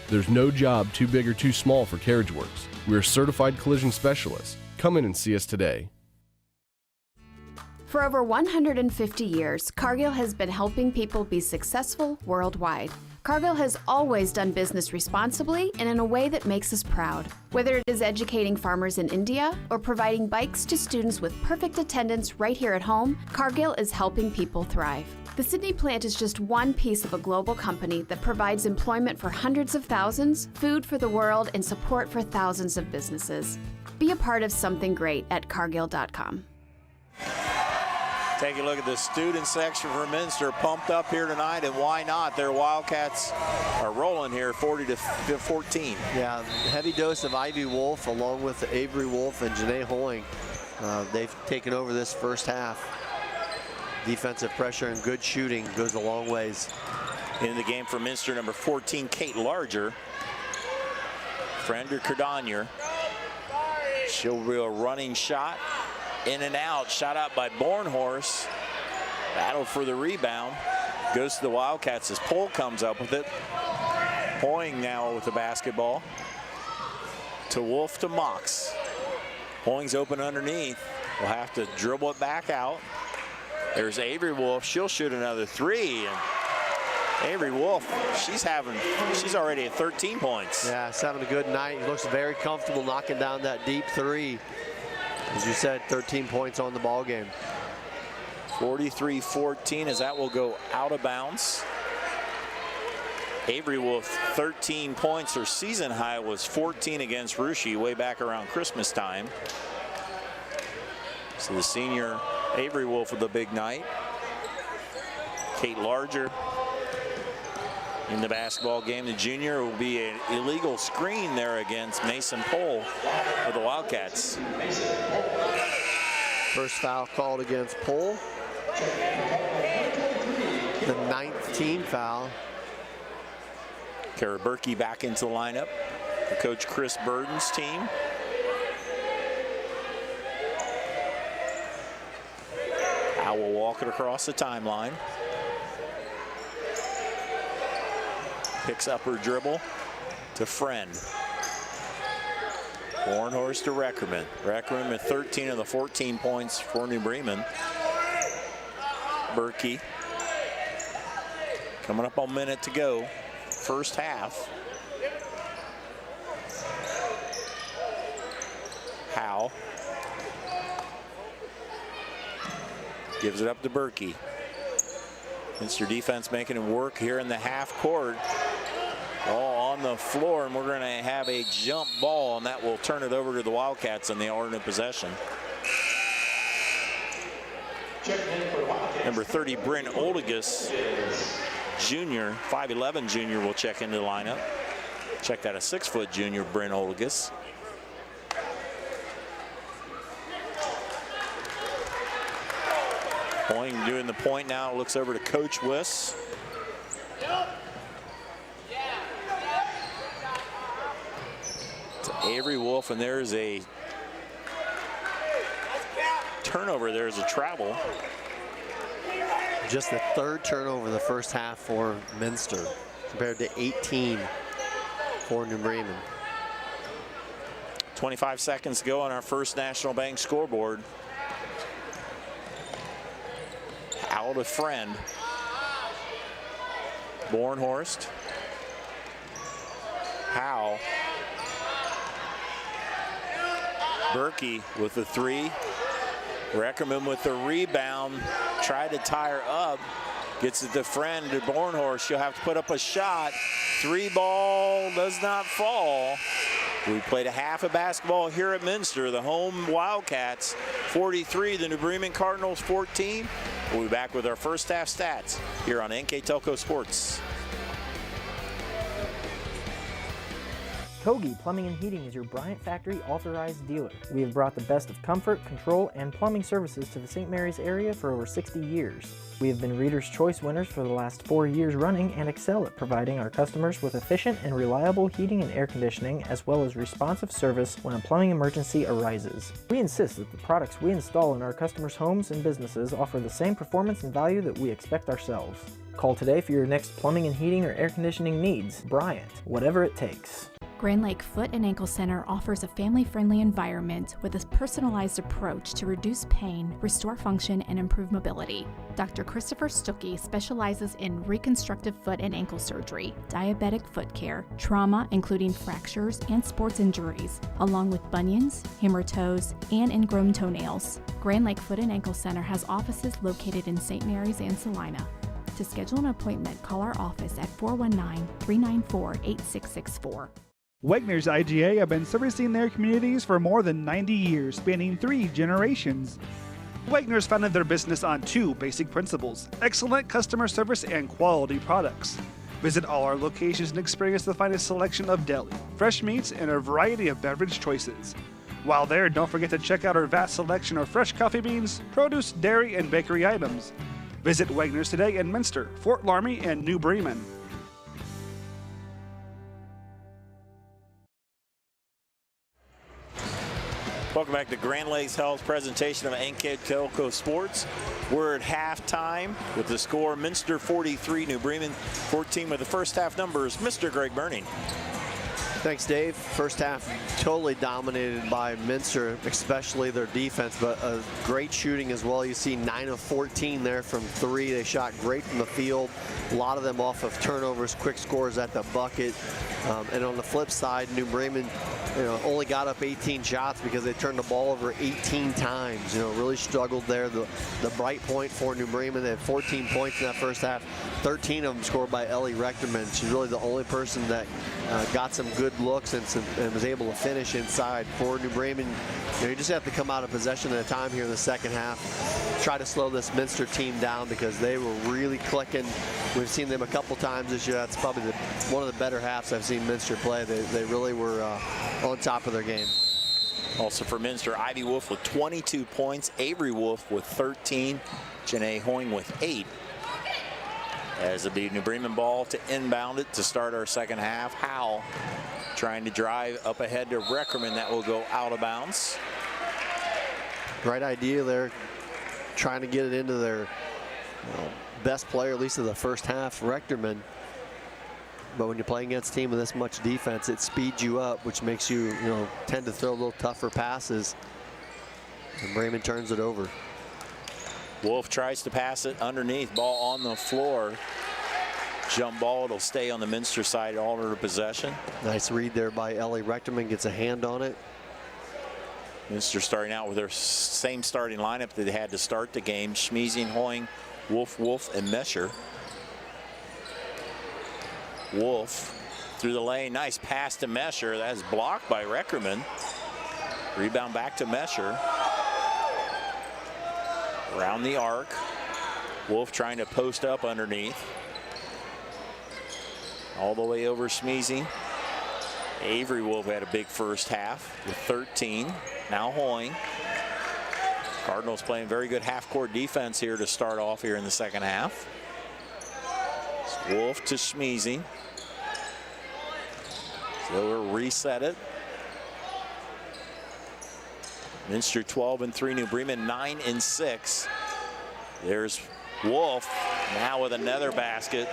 There's no job too big or too small for Carriage Works. We are certified collision specialists. Come in and see us today. For over 150 years, Cargill has been helping people be successful worldwide. Cargill has always done business responsibly and in a way that makes us proud. Whether it is educating farmers in India or providing bikes to students with perfect attendance right here at home, Cargill is helping people thrive. The Sydney plant is just one piece of a global company that provides employment for hundreds of thousands, food for the world, and support for thousands of businesses. Be a part of something great at Cargill.com. Take a look at the student section for Minster, pumped up here tonight, and why not? Their Wildcats are rolling here, 40-14. Yeah, heavy dose of Ivy Wolf along with Avery Wolf and Janae Hoying. They've taken over this first half. Defensive pressure and good shooting goes a long ways. In the game for Minster, number 14, Kate Larger. Frender Cardanier. She'll be a running shot. In and out, shot out by Bornhorst. Battle for the rebound. Goes to the Wildcats as Pohl comes up with it. Hoying now with the basketball. To Wolf to Mox. Hoying's open underneath. Will have to dribble it back out. There's Avery Wolf. She'll shoot another three. And Avery Wolf, she's already at 13 points. Yeah, she's having a good night. He looks very comfortable knocking down that deep three. As you said, 13 points on the ball game. 43-14 as that will go out of bounds. Avery Wolf, 13 points. Her season high was 14 against Russia way back around Christmas time. So the senior Avery Wolf with a big night. Kate Larger in the basketball game. The junior will be an illegal screen there against Mason Pohl for the Wildcats. First foul called against Pohl. The 9th team foul. Kara Berkey back into the lineup for Coach Chris Burden's team. Howe will walk it across the timeline. Picks up her dribble to Friend. Bornhorst to Reckerman. Reckerman with 13 of the 14 points for New Bremen. Berkey. Coming up on a minute to go. First half. Howe. Gives it up to Berkey. Minster defense making it work here in the half court. All on the floor, and we're going to have a jump ball, and that will turn it over to the Wildcats on the alternate possession. Number 30, Bryn Oldigus, junior, 5'11" junior, will check into the lineup. Check that, a 6-foot junior, Bryn Oldigus. Hoying doing the point now, looks over to Coach Wiss. To Avery Wolf, and there's a turnover. There's a travel. Just the 3rd turnover in the first half for Minster, compared to 18 for New Bremen. 25 seconds to go on our first National Bank scoreboard. Out of Friend. Bornhorst. Howe. Berkey with the 3. Reckerman with the rebound. Tried to tie her up. Gets it to Friend, to Bornhorst. She'll have to put up a shot. 3 ball does not fall. We played a half of basketball here at Minster. The home Wildcats 43, the New Bremen Cardinals 14. We'll be back with our first half stats here on NK Telco Sports. Kogi Plumbing and Heating is your Bryant Factory authorized dealer. We have brought the best of comfort, control, and plumbing services to the St. Mary's area for over 60 years. We have been Reader's Choice winners for the last 4 years running and excel at providing our customers with efficient and reliable heating and air conditioning, as well as responsive service when a plumbing emergency arises. We insist that the products we install in our customers' homes and businesses offer the same performance and value that we expect ourselves. Call today for your next plumbing and heating or air conditioning needs. Bryant, whatever it takes. Grand Lake Foot and Ankle Center offers a family-friendly environment with a personalized approach to reduce pain, restore function, and improve mobility. Dr. Christopher Stuckey specializes in reconstructive foot and ankle surgery, diabetic foot care, trauma including fractures and sports injuries, along with bunions, hammer toes, and ingrown toenails. Grand Lake Foot and Ankle Center has offices located in St. Mary's and Salina. To schedule an appointment, call our office at 419-394-8664. Wegner's IGA have been servicing their communities for more than 90 years, spanning 3 generations. Wegner's founded their business on 2 basic principles: excellent customer service and quality products. Visit all our locations and experience the finest selection of deli, fresh meats, and a variety of beverage choices. While there, don't forget to check out our vast selection of fresh coffee beans, produce, dairy, and bakery items. Visit Wegner's today in Minster, Fort Laramie, and New Bremen. Welcome back to Grand Lakes Health's presentation of NK Telco Sports. We're at halftime with the score Minster 43, New Bremen 14 with the first half numbers. Mr. Greg Burning. Thanks, Dave. First half totally dominated by Minster, especially their defense, but great shooting as well. You see 9 of 14 there from 3. They shot great from the field. A lot of them off of turnovers, quick scores at the bucket. And on the flip side, New Bremen, only got up 18 shots because they turned the ball over 18 times. Really struggled there. The bright point for New Bremen, they had 14 points in that first half. 13 of them scored by Ellie Rechterman. She's really the only person that got some good looks and was able to finish inside for New Bremen. You just have to come out of possession at a time here in the second half. Try to slow this Minster team down because they were really clicking. We've seen them a couple times this year. That's probably one of the better halves I've seen Minster play. They really were on top of their game. Also for Minster, Ivy Wolf with 22 points, Avery Wolf with 13, Janae Hoying with 8. As it'll be New Bremen ball to inbound it to start our second half. Howell trying to drive up ahead to Reckerman. That will go out of bounds. Right idea there, trying to get it into their best player, at least of the first half, Rechterman. But when you're playing against a team with this much defense, it speeds you up, which makes you, tend to throw a little tougher passes. And Bremen turns it over. Wolf tries to pass it underneath, ball on the floor. Jump ball, it'll stay on the Minster side, alternate possession. Nice read there by Ellie Rechterman, gets a hand on it. Minster starting out with their same starting lineup that they had to start the game. Schmeezing, Hoying, Wolf, and Mesher. Wolf through the lane, nice pass to Mesher. That is blocked by Reckerman. Rebound back to Mesher. Around the arc. Wolf trying to post up underneath. All the way over Schmeezing. Avery Wolf had a big first half with 13. Now Hoying. Cardinals playing very good half-court defense here to start off here in the second half. It's Wolf to Schmeezing. So we'll reset it. Minster 12-3, New Bremen 9-6. There's Wolf now with another basket.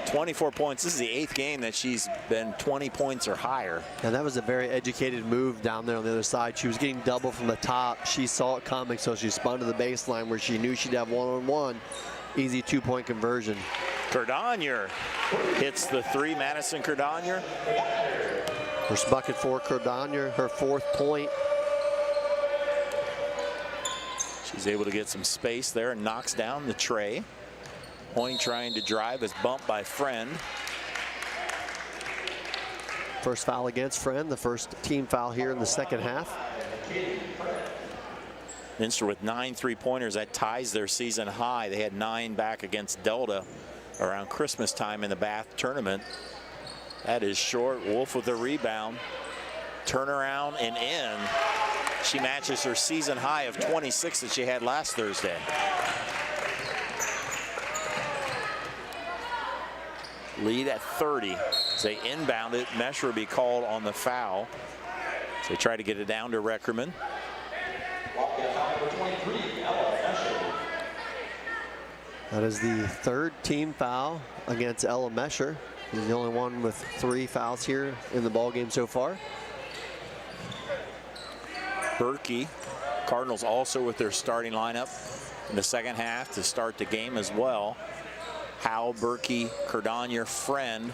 24 points. This is the 8th game that she's been 20 points or higher. And that was a very educated move down there on the other side. She was getting double from the top. She saw it coming, so she spun to the baseline where she knew she'd have one-on-one. Easy 2-point conversion. Cardinier hits the 3. Madison Cardinier. First bucket for Cardinier, her 4th point. She's able to get some space there and knocks down the tray. Hoying trying to drive is bumped by Friend. First foul against Friend, the first team foul here in the second half. Minster with 9 3-pointers. That ties their season high. They had 9 back against Delta around Christmas time in the Bath tournament. That is short. Wolf with the rebound. Turnaround and in. She matches her season high of 26 that she had last Thursday. Lead at 30. As they inbound it, Mesher will be called on the foul. So they try to get it down to Reckerman. That is the third team foul against Ella Mesher. He's the only one with 3 fouls here in the ball game so far. Berkey, Cardinals also with their starting lineup in the second half to start the game as well. Howe, Berkey, Cardanier, Friend,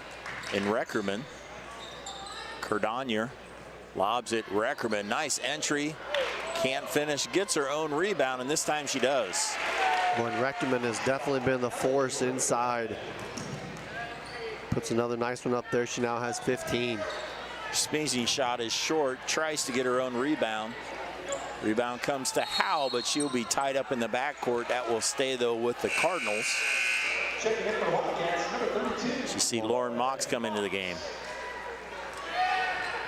and Reckerman. Cardanier lobs it. Reckerman, nice entry. Can't finish, gets her own rebound, and this time she does. Boy, Reckerman has definitely been the force inside. Puts another nice one up there. She now has 15. Smeezing's shot is short, tries to get her own rebound. Rebound comes to Howe, but she'll be tied up in the backcourt. That will stay, though, with the Cardinals. You see Lauren Mox come into the game.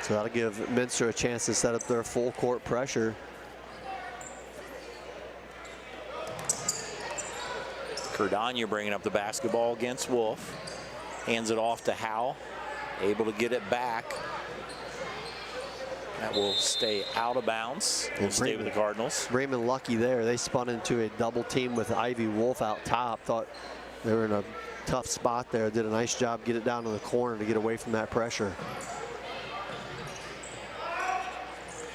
So that'll give Minster a chance to set up their full court pressure. Cardania bringing up the basketball against Wolf. Hands it off to Howe. Able to get it back. That will stay out of bounds. Will stay with the Cardinals. Bremen lucky there. They spun into a double team with Ivy Wolf out top. Thought they were in a tough spot there. Did a nice job, get it down to the corner to get away from that pressure.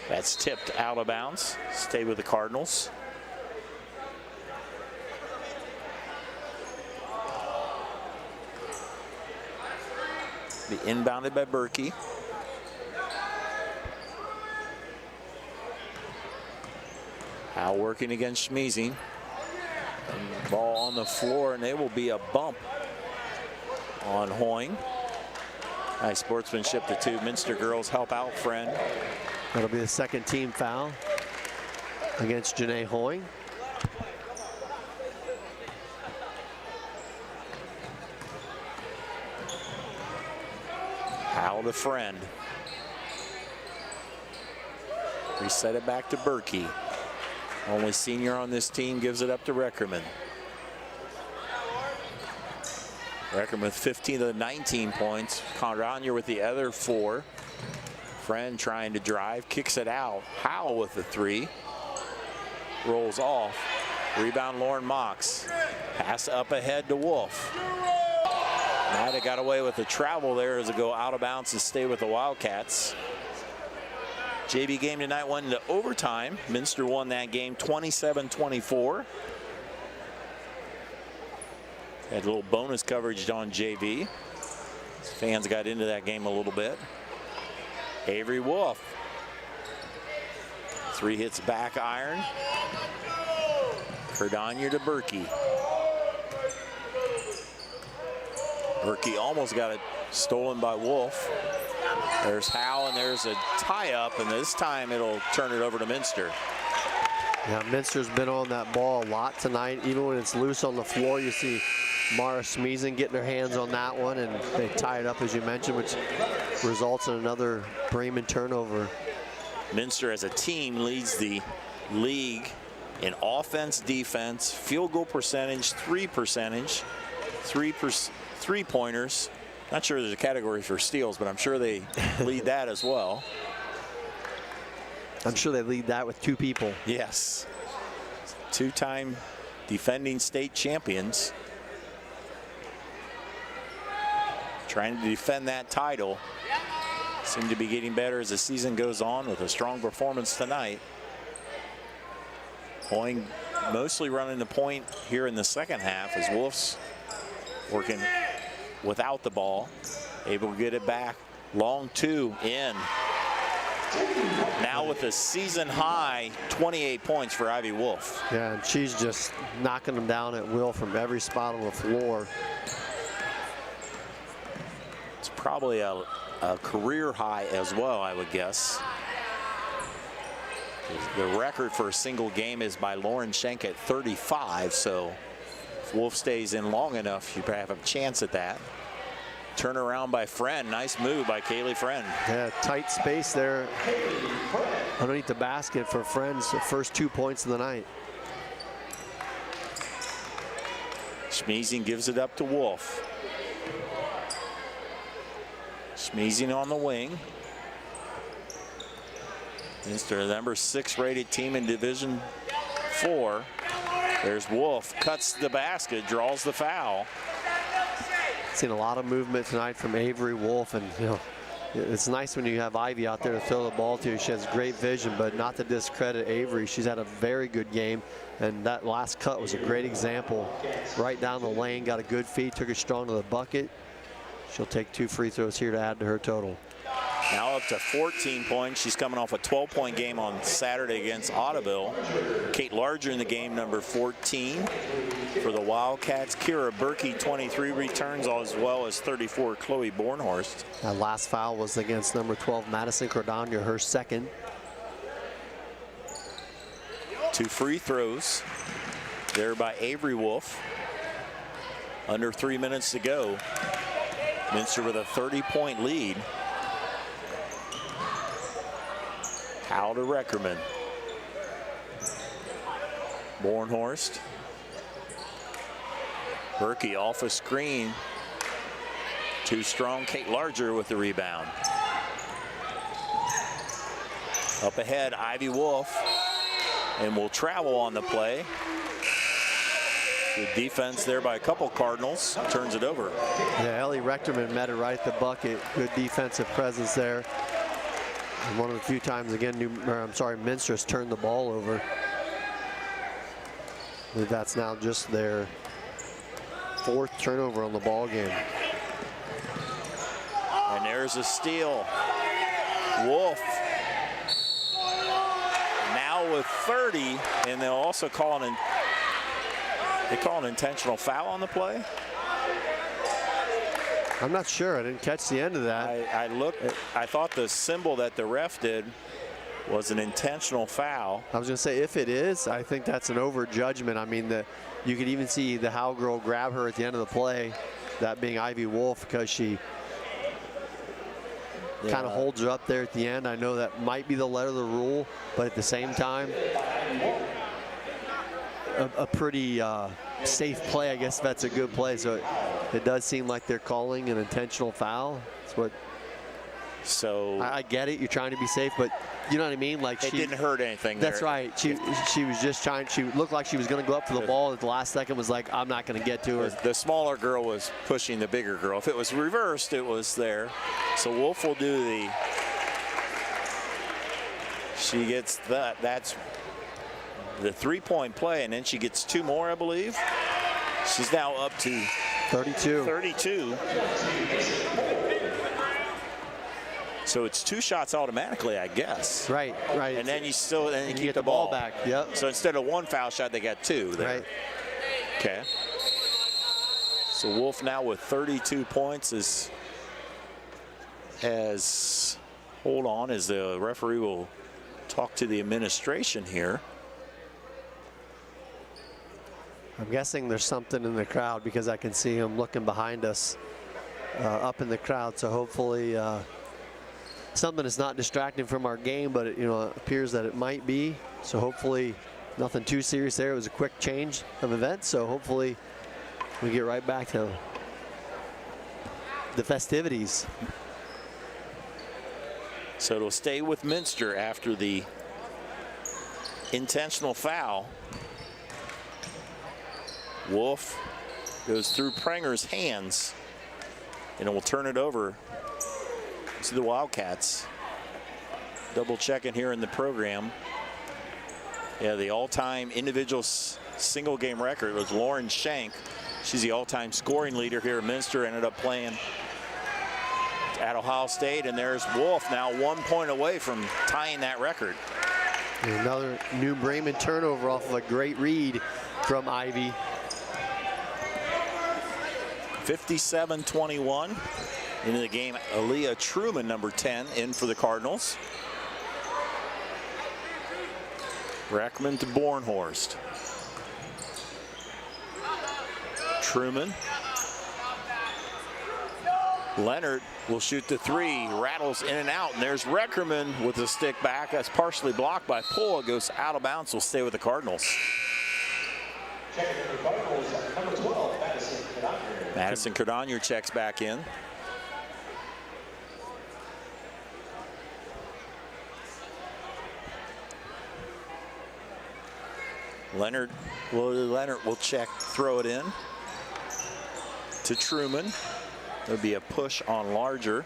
That's tipped out of bounds. Stay with the Cardinals. Be inbounded by Berkey. Howe working against Smeezing. Ball on the floor, and there will be a bump on Hoying. Nice sportsmanship. The two Minster girls help out Friend. That'll be the second team foul against Janae Hoying. Howe to Friend. Reset it back to Berkey. Only senior on this team gives it up to Reckerman. Reckerman with 15 of the 19 points. Cardanier with the other 4. Friend trying to drive, kicks it out. Howe with the 3. Rolls off. Rebound Lauren Mox. Pass up ahead to Wolf. Might have got away with the travel there as it go out of bounds and stay with the Wildcats. JV game tonight went into overtime. Minster won that game 27-24. Had a little bonus coverage on JV. Fans got into that game a little bit. Avery Wolf. 3 hits back iron. Cardanier to Berkey. Berkey almost got it stolen by Wolf. There's Howe, and there's a tie-up, and this time it'll turn it over to Minster. Yeah, Minster's been on that ball a lot tonight. Even when it's loose on the floor, you see Mara Smeezing getting her hands on that one, and they tie it up, as you mentioned, which results in another Bremen turnover. Minster as a team leads the league in offense, defense, field goal percentage, 3 percentage, 3-pointers. Not sure there's a category for steals, but I'm sure they lead that as well. I'm sure they lead that with 2 people. Yes. 2-time defending state champions. Trying to defend that title. Seem to be getting better as the season goes on with a strong performance tonight. Hoying mostly running the point here in the second half as Wolf's working without the ball. Able to get it back. Long 2 in. Now with a season high 28 points for Ivy Wolf. Yeah, and she's just knocking them down at will from every spot on the floor. It's probably a career high as well, I would guess. The record for a single game is by Lauren Schenk at 35, so if Wolf stays in long enough, you have a chance at that. Turnaround by Friend. Nice move by Kaylee Friend. Yeah, tight space there underneath the basket for Friend's first 2 points of the night. Schmeezing gives it up to Wolf. Schmeezing on the wing. Minster, the number 6 rated team in Division 4. There's Wolf, cuts the basket, draws the foul. Seen a lot of movement tonight from Avery Wolf, and you know, it's nice when you have Ivy out there to throw the ball to. She has great vision, but not to discredit Avery. She's had a very good game, and that last cut was a great example. Right down the lane, got a good feed, took it strong to the bucket. She'll take 2 free throws here to add to her total. Now up to 14 points. She's coming off a 12-point game on Saturday against Ottoville. Kate Larger in the game, number 14 for the Wildcats. Kira Berkey, 23 returns, as well as 34, Chloe Bornhorst. That last foul was against number 12, Madison Cordagna, her second. 2 free throws there by Avery Wolf. Under 3 minutes to go. Minster with a 30-point lead. Out to Reckerman. Bornhorst. Berkey off a screen. Too strong. Kate Larger with the rebound. Up ahead, Ivy Wolf. And will travel on the play. Good defense there by a couple Cardinals. Turns it over. Yeah, Ellie Rechterman met it right at the bucket. Good defensive presence there. And one of the few times again, Minster has turned the ball over. I believe that's now just their 4th turnover on the ball game. And there's a steal. Wolf now with 30, and they'll also call an intentional foul on the play. I'm not sure. I didn't catch the end of that. I looked. I thought the symbol that the ref did was an intentional foul. I was going to say, if it is, I think that's an overjudgment. I mean, you could even see the Howe girl grab her at the end of the play, that being Ivy Wolf, because she kind of holds her up there at the end. I know that might be the letter of the rule, but at the same time, a pretty safe play, I guess, if that's a good play. So it does seem like they're calling an intentional foul. That's what. So I get it. You're trying to be safe, but you know what I mean. Like it didn't hurt anything. That's there. right. She was just trying. She looked like she was going to go up for the ball. At the last second, was like, I'm not going to get to her. The smaller girl was pushing the bigger girl. If it was reversed, it was there. So Wolf will do the. She gets that. That's the 3-point play, and then she gets 2 more, I believe. She's now up to 32. 32. So it's 2 shots automatically, I guess. Right. And then you keep get the ball back. Yep. So instead of 1 foul shot, they got 2 there. Right. Okay. So Wolf now with 32 points hold on, as the referee will talk to the administration here. I'm guessing there's something in the crowd because I can see him looking behind us up in the crowd. So hopefully something is not distracting from our game, but it appears that it might be. So hopefully nothing too serious there. It was a quick change of events. So hopefully we get right back to the festivities. So it'll stay with Minster after the intentional foul. Wolf goes through Pranger's hands, and it will turn it over to the Wildcats. Double checking here in the program. Yeah, the all-time individual single game record was Lauren Shank. She's the all-time scoring leader here at Minster. Ended up playing at Ohio State, and there's Wolf now 1 point away from tying that record. Another New Bremen turnover off of a great read from Ivy. 57-21 into the game. Aaliyah Truman, number 10, in for the Cardinals. Rackman to Bornhorst. Truman. Leonard will shoot the three, rattles in and out, and there's Reckerman with the stick back. That's partially blocked by Poole. It goes out of bounds. Will stay with the Cardinals. Madison Cardonier checks back in. Leonard will check, throw it in to Truman. There'll be a push on Larger.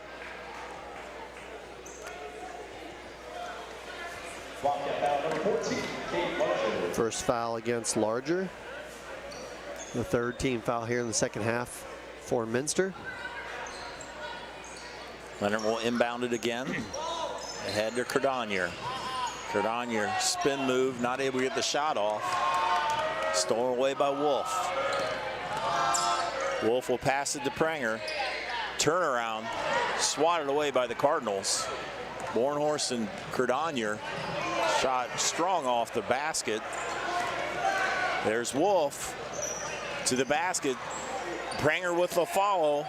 First foul against Larger. The third team foul here in the second half for Minster. Leonard will inbound it again. Ahead to Cardonier. Cardonier spin move, not able to get the shot off. Stolen away by Wolf. Wolf will pass it to Pranger. Turnaround, swatted away by the Cardinals. Bornhorst and Cardonier shot strong off the basket. There's Wolf to the basket. Pranger with the follow.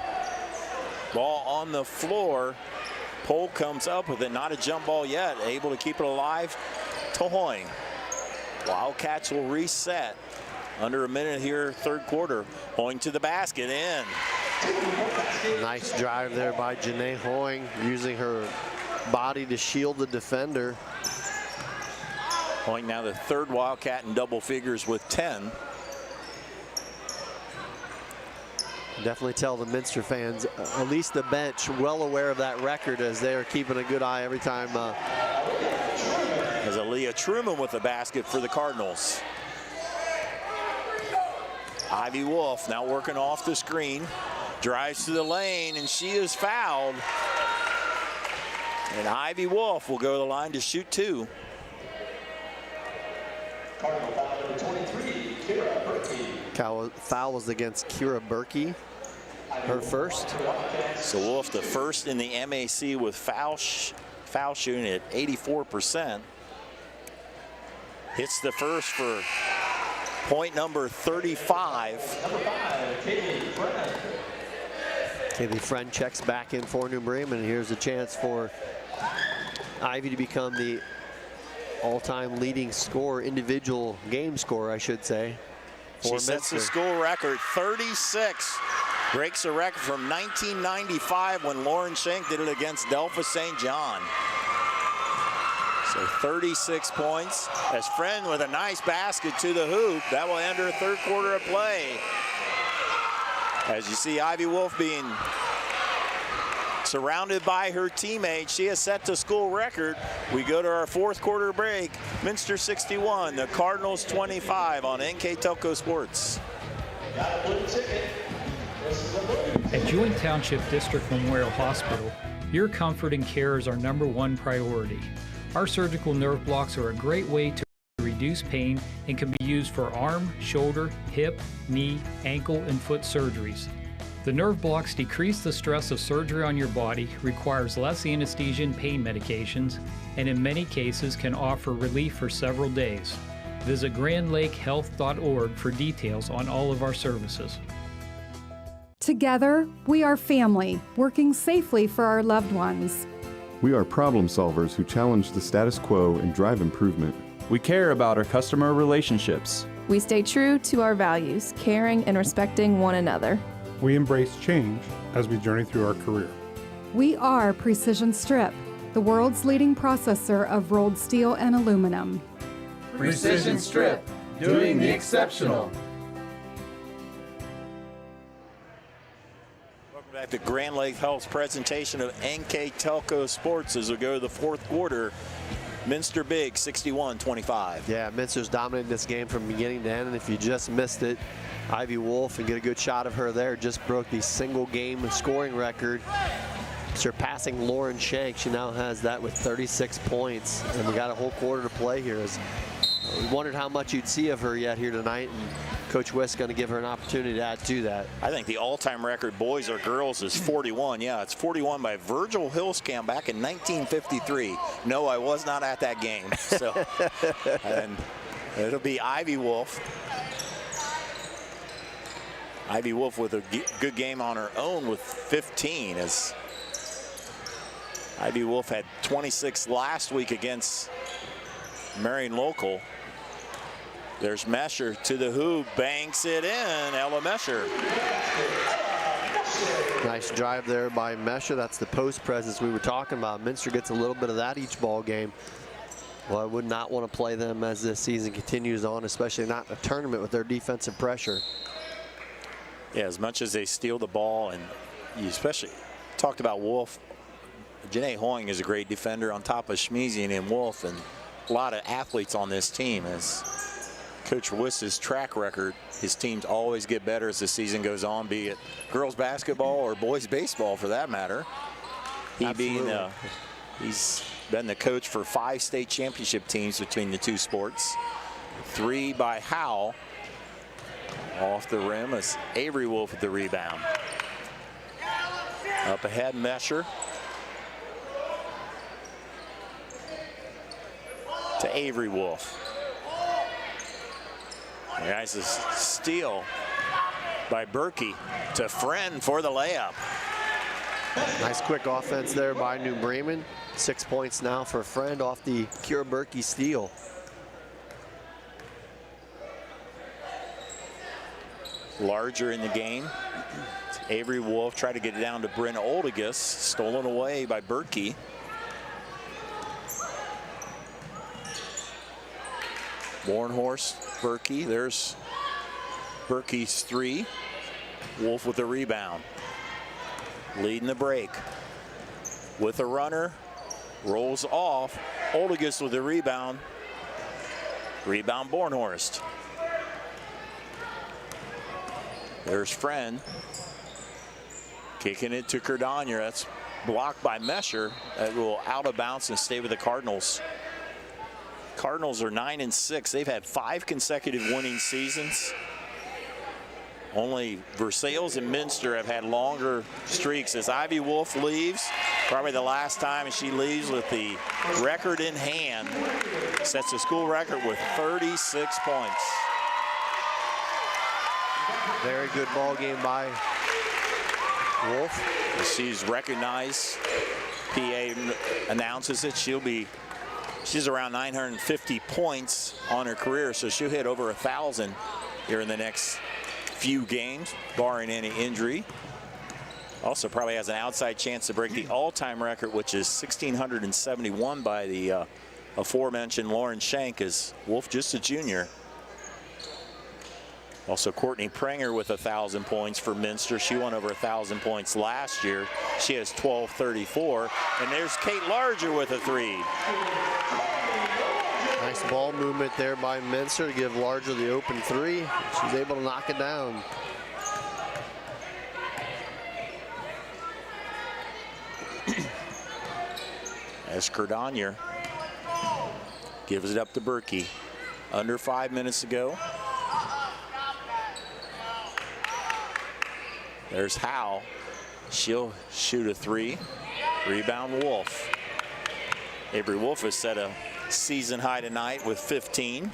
Ball on the floor. Poole comes up with it, not a jump ball yet, able to keep it alive to Hoying. Wildcats will reset. Under a minute here, third quarter. Hoying to the basket, in. Nice drive there by Janae Hoying, using her body to shield the defender. Hoying now the third Wildcat in double figures with 10. Definitely tell the Minster fans, at least the bench, well aware of that record, as they are keeping a good eye every time. As Aaliyah Truman with the basket for the Cardinals. Ivy Wolf now working off the screen, drives to the lane, and she is fouled. And Ivy Wolf will go to the line to shoot two. Cardinal foul number 23, Kira Berkey. Foul was against Kira Berkey, her first. So Wolf the first in the MAC with foul shooting at 84%. Hits the first for point number 35. Kaylee Friend checks back in for New Bremen, and here's a chance for Ivy to become the all-time leading scorer, individual game scorer, I should say. She sets the school record, 36. Breaks a record from 1995 when Lauren Schenk did it against Delphi St. John. So 36 points. As Friend with a nice basket to the hoop. That will end her third quarter of play. As you see Ivy Wolf being surrounded by her teammates, she has set the school record. We go to our fourth quarter break. Minster 61, the Cardinals 25 on NK Telco Sports. At Joint Township District Memorial Hospital, your comfort and care is our #1 priority. Our surgical nerve blocks are a great way to reduce pain and can be used for arm, shoulder, hip, knee, ankle, and foot surgeries. The nerve blocks decrease the stress of surgery on your body, requires less anesthesia and pain medications, and in many cases can offer relief for several days. Visit grandlakehealth.org for details on all of our services. Together, we are family, working safely for our loved ones. We are problem solvers who challenge the status quo and drive improvement. We care about our customer relationships. We stay true to our values, caring and respecting one another. We embrace change as we journey through our career. We are Precision Strip, the world's leading processor of rolled steel and aluminum. Precision Strip, doing the exceptional. Back to Grand Lake Health's presentation of NK Telco Sports as we go to the fourth quarter. Minster big, 61-25. Yeah, Minster's dominating this game from beginning to end, and if you just missed it, Ivy Wolf, and get a good shot of her there, just broke the single game scoring record, surpassing Lauren Schenk. She now has that with 36 points, and we got a whole quarter to play here. We wondered how much you'd see of her yet here tonight, and Coach West's going to give her an opportunity to add to that. I think the all-time record, boys or girls, is 41. Yeah, it's 41 by Virgil Hillscamp back in 1953. No, I was not at that game. So, and it'll be Ivy Wolf. Ivy Wolf with a good game on her own with 15, as Ivy Wolf had 26 last week against Marion Local. There's Mesher to the hoop, banks it in, Ella Mesher. Nice drive there by Mesher. That's the post presence we were talking about. Minster gets a little bit of that each ball game. Well, I would not want to play them as this season continues on, especially not in a tournament with their defensive pressure. Yeah, as much as they steal the ball, and you especially talked about Wolf. Janae Hoying is a great defender on top of Schmeezian and Wolf, and a lot of athletes on this team. As Coach Wiss's track record, his teams always get better as the season goes on, be it girls basketball or boys baseball for that matter. He being, he's been the coach for 5 state championship teams between the 2 sports. 3 by Howell. Off the rim is Avery Wolf with the rebound. Up ahead, Mesher. To Avery Wolf. Nice steal by Berkey to Friend for the layup. Nice quick offense there by New Bremen. 6 points now for Friend off the Kira Berkey steal. Larger in the game. Avery Wolf tried to get it down to Bryn Oldegus, stolen away by Berkey. Bornhorst, Berkey, there's Berkey's 3. Wolf with the rebound. Leading the break. With a runner, rolls off. Oldegus with the rebound. Rebound Bornhorst. There's Friend. Kicking it to Cardania. That's blocked by Mesher. That will out of bounds and stay with the Cardinals. Cardinals are 9-6. They've had 5 consecutive winning seasons. Only Versailles and Minster have had longer streaks. As Ivy Wolf leaves, probably the last time, and she leaves with the record in hand. Sets the school record with 36 points. Very good ball game by Wolf. She's recognized. PA announces it. She's around 950 points on her career, so she'll hit over 1,000 here in the next few games, barring any injury. Also probably has an outside chance to break the all-time record, which is 1,671 by the aforementioned Lauren Shank, as Wolf just a junior. Also Courtney Prenger with 1,000 points for Minster. She won over 1,000 points last year. She has 1,234. And there's Kate Larger with a 3. Nice ball movement there by Minster to give Larger the open 3. She's able to knock it down. As Cardania gives it up to Berkey. Under 5 minutes to go. There's Howe. She'll shoot a 3. Rebound Wolf. Avery Wolf has set a season high tonight with 15.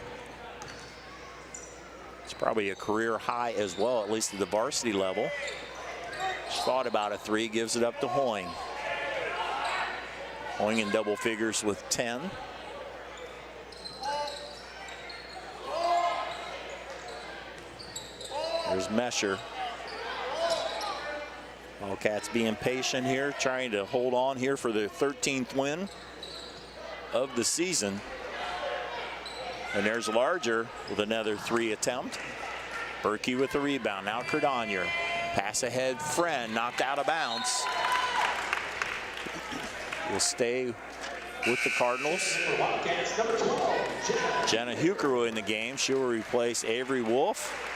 It's probably a career high as well, at least at the varsity level. She thought about a 3, gives it up to Hoying. Hoying in double figures with 10. There's Mesher. Wildcats being patient here, trying to hold on here for the 13th win of the season. And there's Larger with another 3 attempt. Berkey with the rebound. Now Cardania. Pass ahead, Friend, knocked out of bounds. Will stay with the Cardinals. Jenna Huker in the game. She will replace Avery Wolf.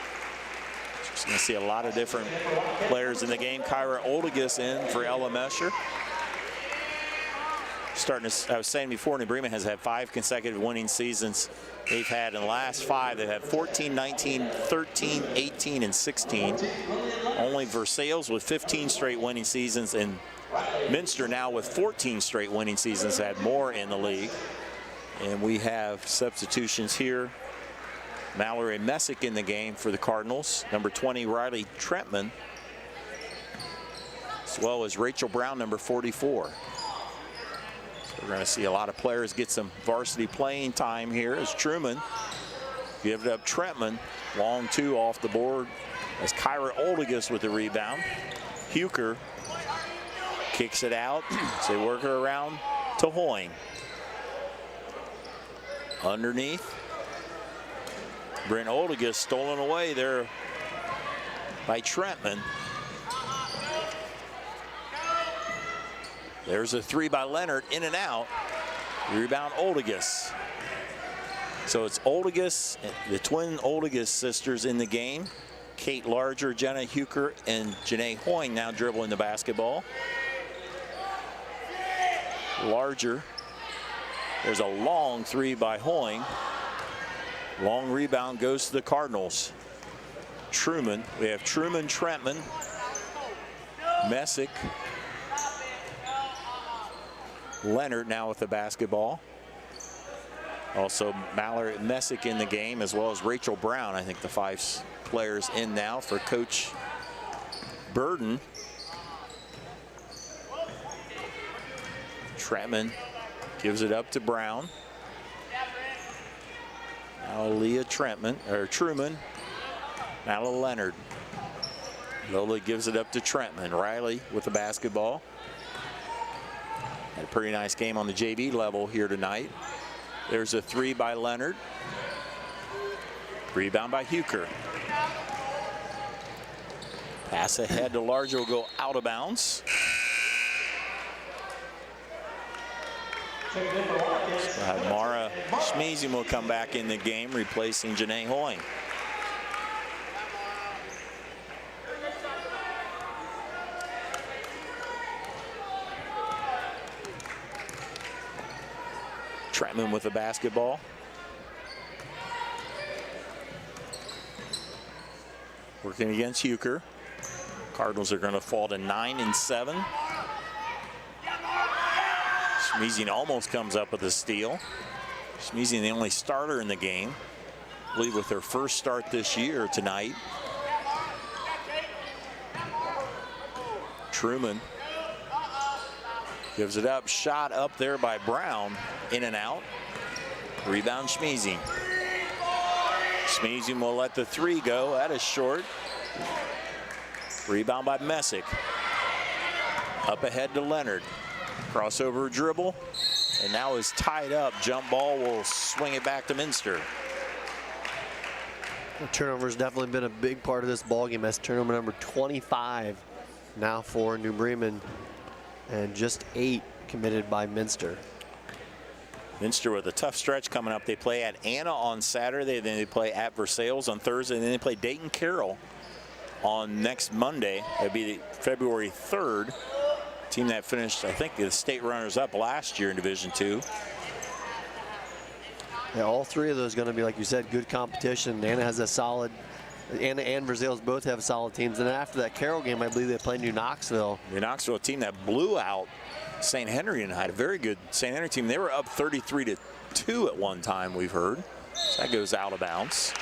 Just going to see a lot of different players in the game. Kyra Oldegus in for Ella Mesher. Starting to, I was saying before, New Bremen has had 5 consecutive winning seasons. They've had in the last 5, they've had 14, 19, 13, 18, and 16. Only Versailles with 15 straight winning seasons, and Minster now with 14 straight winning seasons had more in the league. And we have substitutions here Mallory Messick in the game for the Cardinals. Number 20, Riley Trentman, as well as Rachel Brown, number 44. We're going to see a lot of players get some varsity playing time here as Truman gives it up. Trentman, long 2 off the board as Kyra Oldigus with the rebound. Huker kicks it out as they work her around to Hoying. Underneath, Brent Oldigus stolen away there by Trentman. There's a 3 by Leonard, in and out. Rebound Oldigus. So it's Oldigus, the twin Oldigus sisters in the game. Kate Larger, Jenna Huker, and Janae Hoying now dribbling the basketball. Larger. There's a long 3 by Hoying. Long rebound goes to the Cardinals. Truman. We have Truman, Trentman, Messick, Leonard now with the basketball. Also Mallory Messick in the game, as well as Rachel Brown. I think the 5 players in now for Coach Burden. Trentman gives it up to Brown. Now Leah Truman. Now Leonard. Lola gives it up to Trentman. Riley with the basketball. Had a pretty nice game on the JV level here tonight. There's a 3 by Leonard. Rebound by Huker. Pass ahead to Larger will go out of bounds. Mara Schmeezing will come back in the game, replacing Janae Hoying. Trentman with the basketball. Working against Huker. Cardinals are going to fall to 9-7. Schmeezing almost comes up with a steal. Schmeezing the only starter in the game. I believe with their first start this year tonight. Truman gives it up. Shot up there by Brown. In and out. Rebound Schmeezing. Schmeezing will let the 3 go. That is short. Rebound by Messick. Up ahead to Leonard. Crossover dribble. And now is tied up. Jump ball will swing it back to Minster. The turnover's definitely been a big part of this ballgame. That's turnover number 25 now for New Bremen. And just 8 committed by Minster. Minster with a tough stretch coming up. They play at Anna on Saturday, then they play at Versailles on Thursday, and then they play Dayton Carroll on next Monday. That'd be February 3rd. Team that finished, I think, the state runners-up last year in Division II. Yeah, all 3 of those going to be, like you said, good competition. Anna has a solid. Anna and Versailles both have solid teams. And after that Carroll game, I believe they play New Knoxville. New Knoxville, a team that blew out St. Henry tonight. A very good St. Henry team. They were up 33-2 at one time, we've heard. So that goes out of bounds.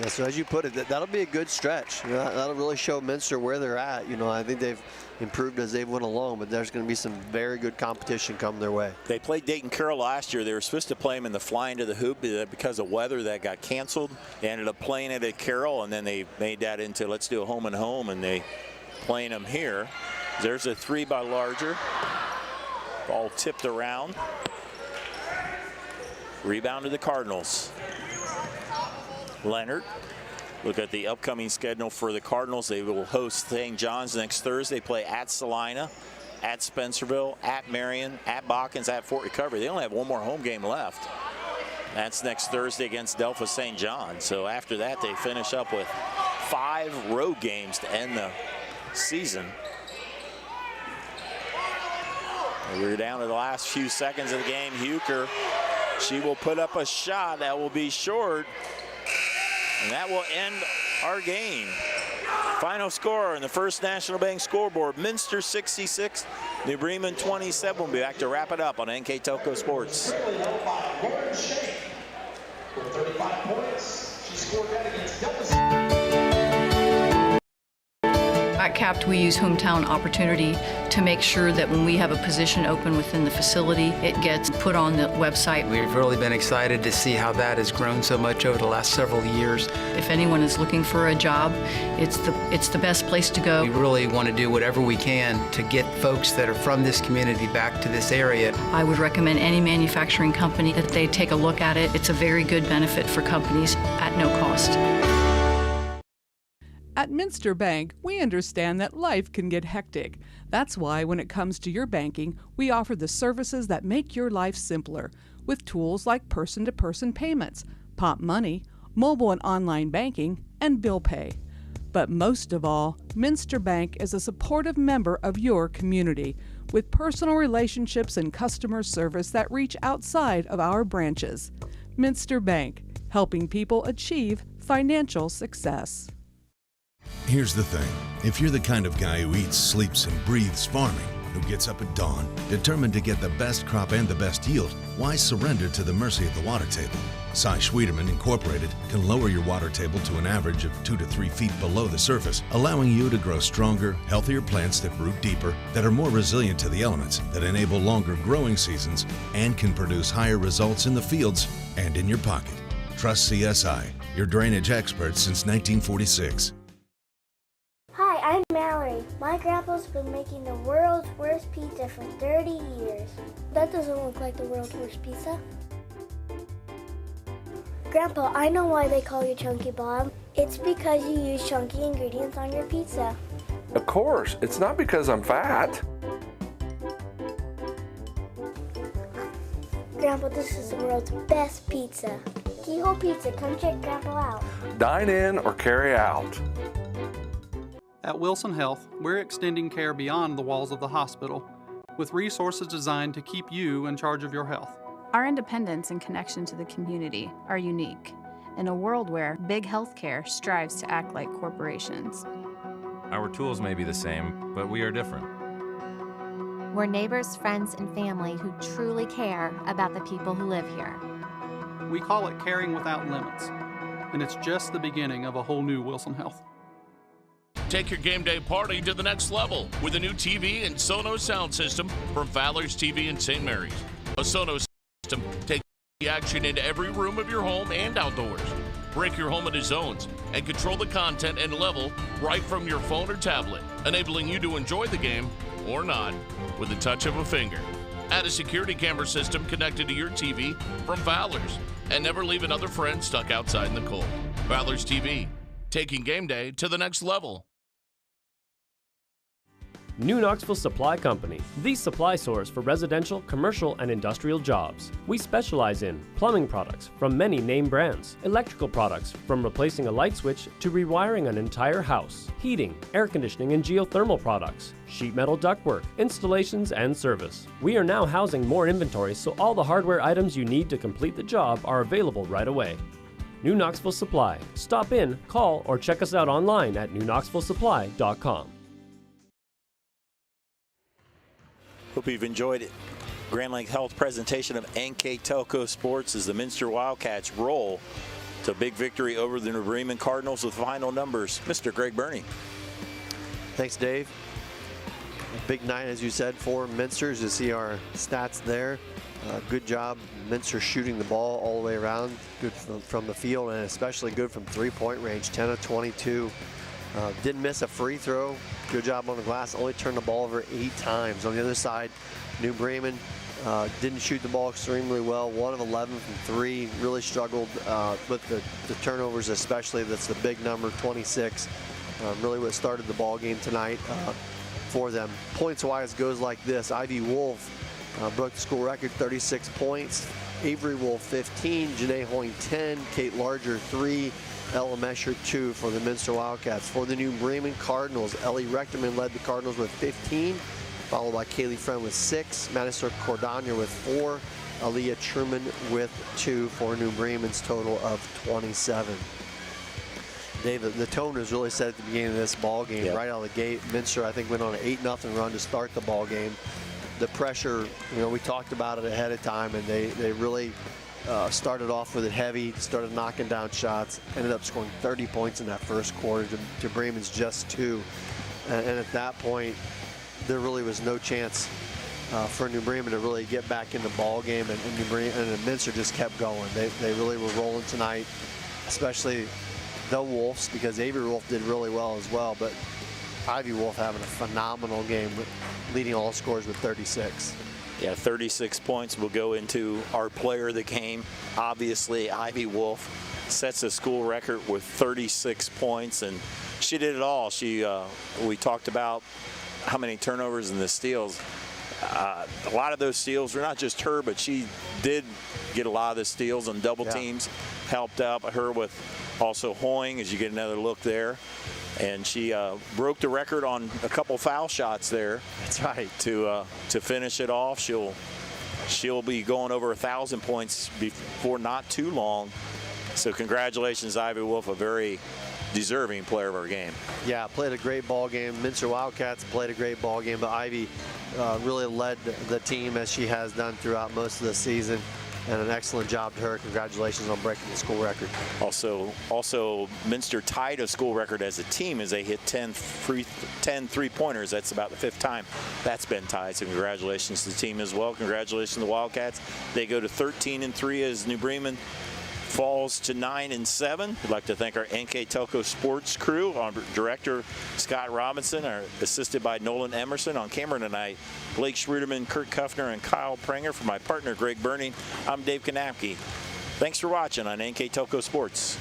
Yeah, so as you put it, that'll be a good stretch. You know, that'll really show Minster where they're at. You know, I think they've improved as they've went along, but there's going to be some very good competition come their way. They played Dayton Carroll last year. They were supposed to play them in the flying to the hoop because of weather that got canceled. They ended up playing it at Carroll, and then they made that into let's do a home and home, and they playing them here. There's a 3 by Larger. Ball tipped around. Rebound to the Cardinals. Leonard. Look at the upcoming schedule for the Cardinals. They will host St. John's next Thursday, play at Salina, at Spencerville, at Marion, at Botkins, at Fort Recovery. They only have one more home game left. That's next Thursday against Delphos St. John. So after that, they finish up with 5 road games to end the season. We're down to the last few seconds of the game. Huker, she will put up a shot that will be short. And that will end our game. Final score in the First National Bank scoreboard, Minster 66, New Bremen 27. We'll be back to wrap it up on NK Telco Sports. 5 points. She scored that against Delta. At CAPT, we use hometown opportunity to make sure that when we have a position open within the facility, it gets put on the website. We've really been excited to see how that has grown so much over the last several years. If anyone is looking for a job, it's the best place to go. We really want to do whatever we can to get folks that are from this community back to this area. I would recommend any manufacturing company that they take a look at it. It's a very good benefit for companies at no cost. At Minster Bank, we understand that life can get hectic. That's why when it comes to your banking, we offer the services that make your life simpler with tools like person-to-person payments, Pop Money, mobile and online banking, and bill pay. But most of all, Minster Bank is a supportive member of your community with personal relationships and customer service that reach outside of our branches. Minster Bank, helping people achieve financial success. Here's the thing. If you're the kind of guy who eats, sleeps, and breathes farming, who gets up at dawn, determined to get the best crop and the best yield, why surrender to the mercy of the water table? Cy Schwieterman Incorporated can lower your water table to an average of 2 to 3 feet below the surface, allowing you to grow stronger, healthier plants that root deeper, that are more resilient to the elements, that enable longer growing seasons, and can produce higher results in the fields and in your pocket. Trust CSI, your drainage experts since 1946. Hi, I'm Mallory. My grandpa's been making the world's worst pizza for 30 years. That doesn't look like the world's worst pizza. Grandpa, I know why they call you Chunky Bob. It's because you use chunky ingredients on your pizza. Of course, it's not because I'm fat. Grandpa, this is the world's best pizza. Keyhole Pizza, come check Grandpa out. Dine in or carry out. At Wilson Health, we're extending care beyond the walls of the hospital with resources designed to keep you in charge of your health. Our independence and connection to the community are unique in a world where big healthcare strives to act like corporations. Our tools may be the same, but we are different. We're neighbors, friends, and family who truly care about the people who live here. We call it Caring Without Limits, and it's just the beginning of a whole new Wilson Health. Take your game day party to the next level with a new TV and Sonos sound system from Fowler's TV in St. Mary's. A Sonos system takes the action into every room of your home and outdoors. Break your home into zones and control the content and level right from your phone or tablet, enabling you to enjoy the game or not with the touch of a finger. Add a security camera system connected to your TV from Fowler's and never leave another friend stuck outside in the cold. Fowler's TV, taking game day to the next level. New Knoxville Supply Company, the supply source for residential, commercial, and industrial jobs. We specialize in plumbing products from many name brands, electrical products from replacing a light switch to rewiring an entire house, heating, air conditioning, and geothermal products, sheet metal ductwork, installations, and service. We are now housing more inventory, so all the hardware items you need to complete the job are available right away. New Knoxville Supply. Stop in, call, or check us out online at newknoxvillesupply.com. Hope you've enjoyed it. Grand Lake Health presentation of NK Telco Sports as the Minster Wildcats roll to big victory over the New Bremen Cardinals with final numbers. Mr. Greg Burney. Thanks, Dave. Big night, as you said, for Minster. As you see our stats there. Good job, Minster shooting the ball all the way around. Good from the field, and especially good from three-point range, 10 of 22. Didn't miss a free throw. Good job on the glass. Only turned the ball over 8 times. On the other side, New Bremen didn't shoot the ball extremely well. 1 of 11 from 3. Really struggled with the turnovers, especially. That's the big number, 26. Really what started the ball game tonight for them. Points-wise goes like this. Ivy Wolf broke the school record, 36 points. Avery Wolf, 15. Janae Hoying, 10. Kate Larger, 3. Ella Mesher, 2 for the Minster Wildcats. For the New Bremen Cardinals, Ellie Rechterman led the Cardinals with 15, followed by Kaylee Friend with 6, Madison Cordania with 4, Aaliyah Truman with 2 for New Bremen's total of 27. Dave, the tone was really set at the beginning of this ball game. Right out of the gate. Minster, I think, went on an 8-0 run to start the ball game. The pressure, we talked about it ahead of time, and they really started off with it heavy, started knocking down shots, ended up scoring 30 points in that first quarter to Bremen's just 2. And at that point, there really was no chance for New Bremen to really get back in the ball game, and New Bremen and Minster just kept going. They really were rolling tonight, especially the Wolves, because Avery Wolf did really well as well, but Ivy Wolf having a phenomenal game, leading all scores with 36. Yeah, 36 points. We'll go into our player of the game. Obviously, Ivy Wolf sets a school record with 36 points, and she did it all. We talked about how many turnovers and the steals. A lot of those steals were not just her, but she did get a lot of the steals and double teams. Helped out her with also Hoying, as you get another look there. And she broke the record on a couple foul shots there. That's right. To finish it off, she'll be going over 1,000 points before not too long. So congratulations, Ivy Wolf, a very deserving player of our game. Yeah, played a great ball game. Minster Wildcats played a great ball game, but Ivy really led the team as she has done throughout most of the season. And an excellent job to her. Congratulations on breaking the school record. Also, Minster tied a school record as a team as they hit 10 three-pointers. That's about the 5th time that's been tied. So congratulations to the team as well. Congratulations to the Wildcats. They go to 13-3 as New Bremen falls to 9-7. We'd like to thank our NK Telco Sports crew, our director Scott Robinson, assisted by Nolan Emerson. On camera tonight, Blake Schruderman, Kurt Kuffner, and Kyle Pranger. For my partner Greg Burning, I'm Dave Kanapke. Thanks for watching on NK Telco Sports.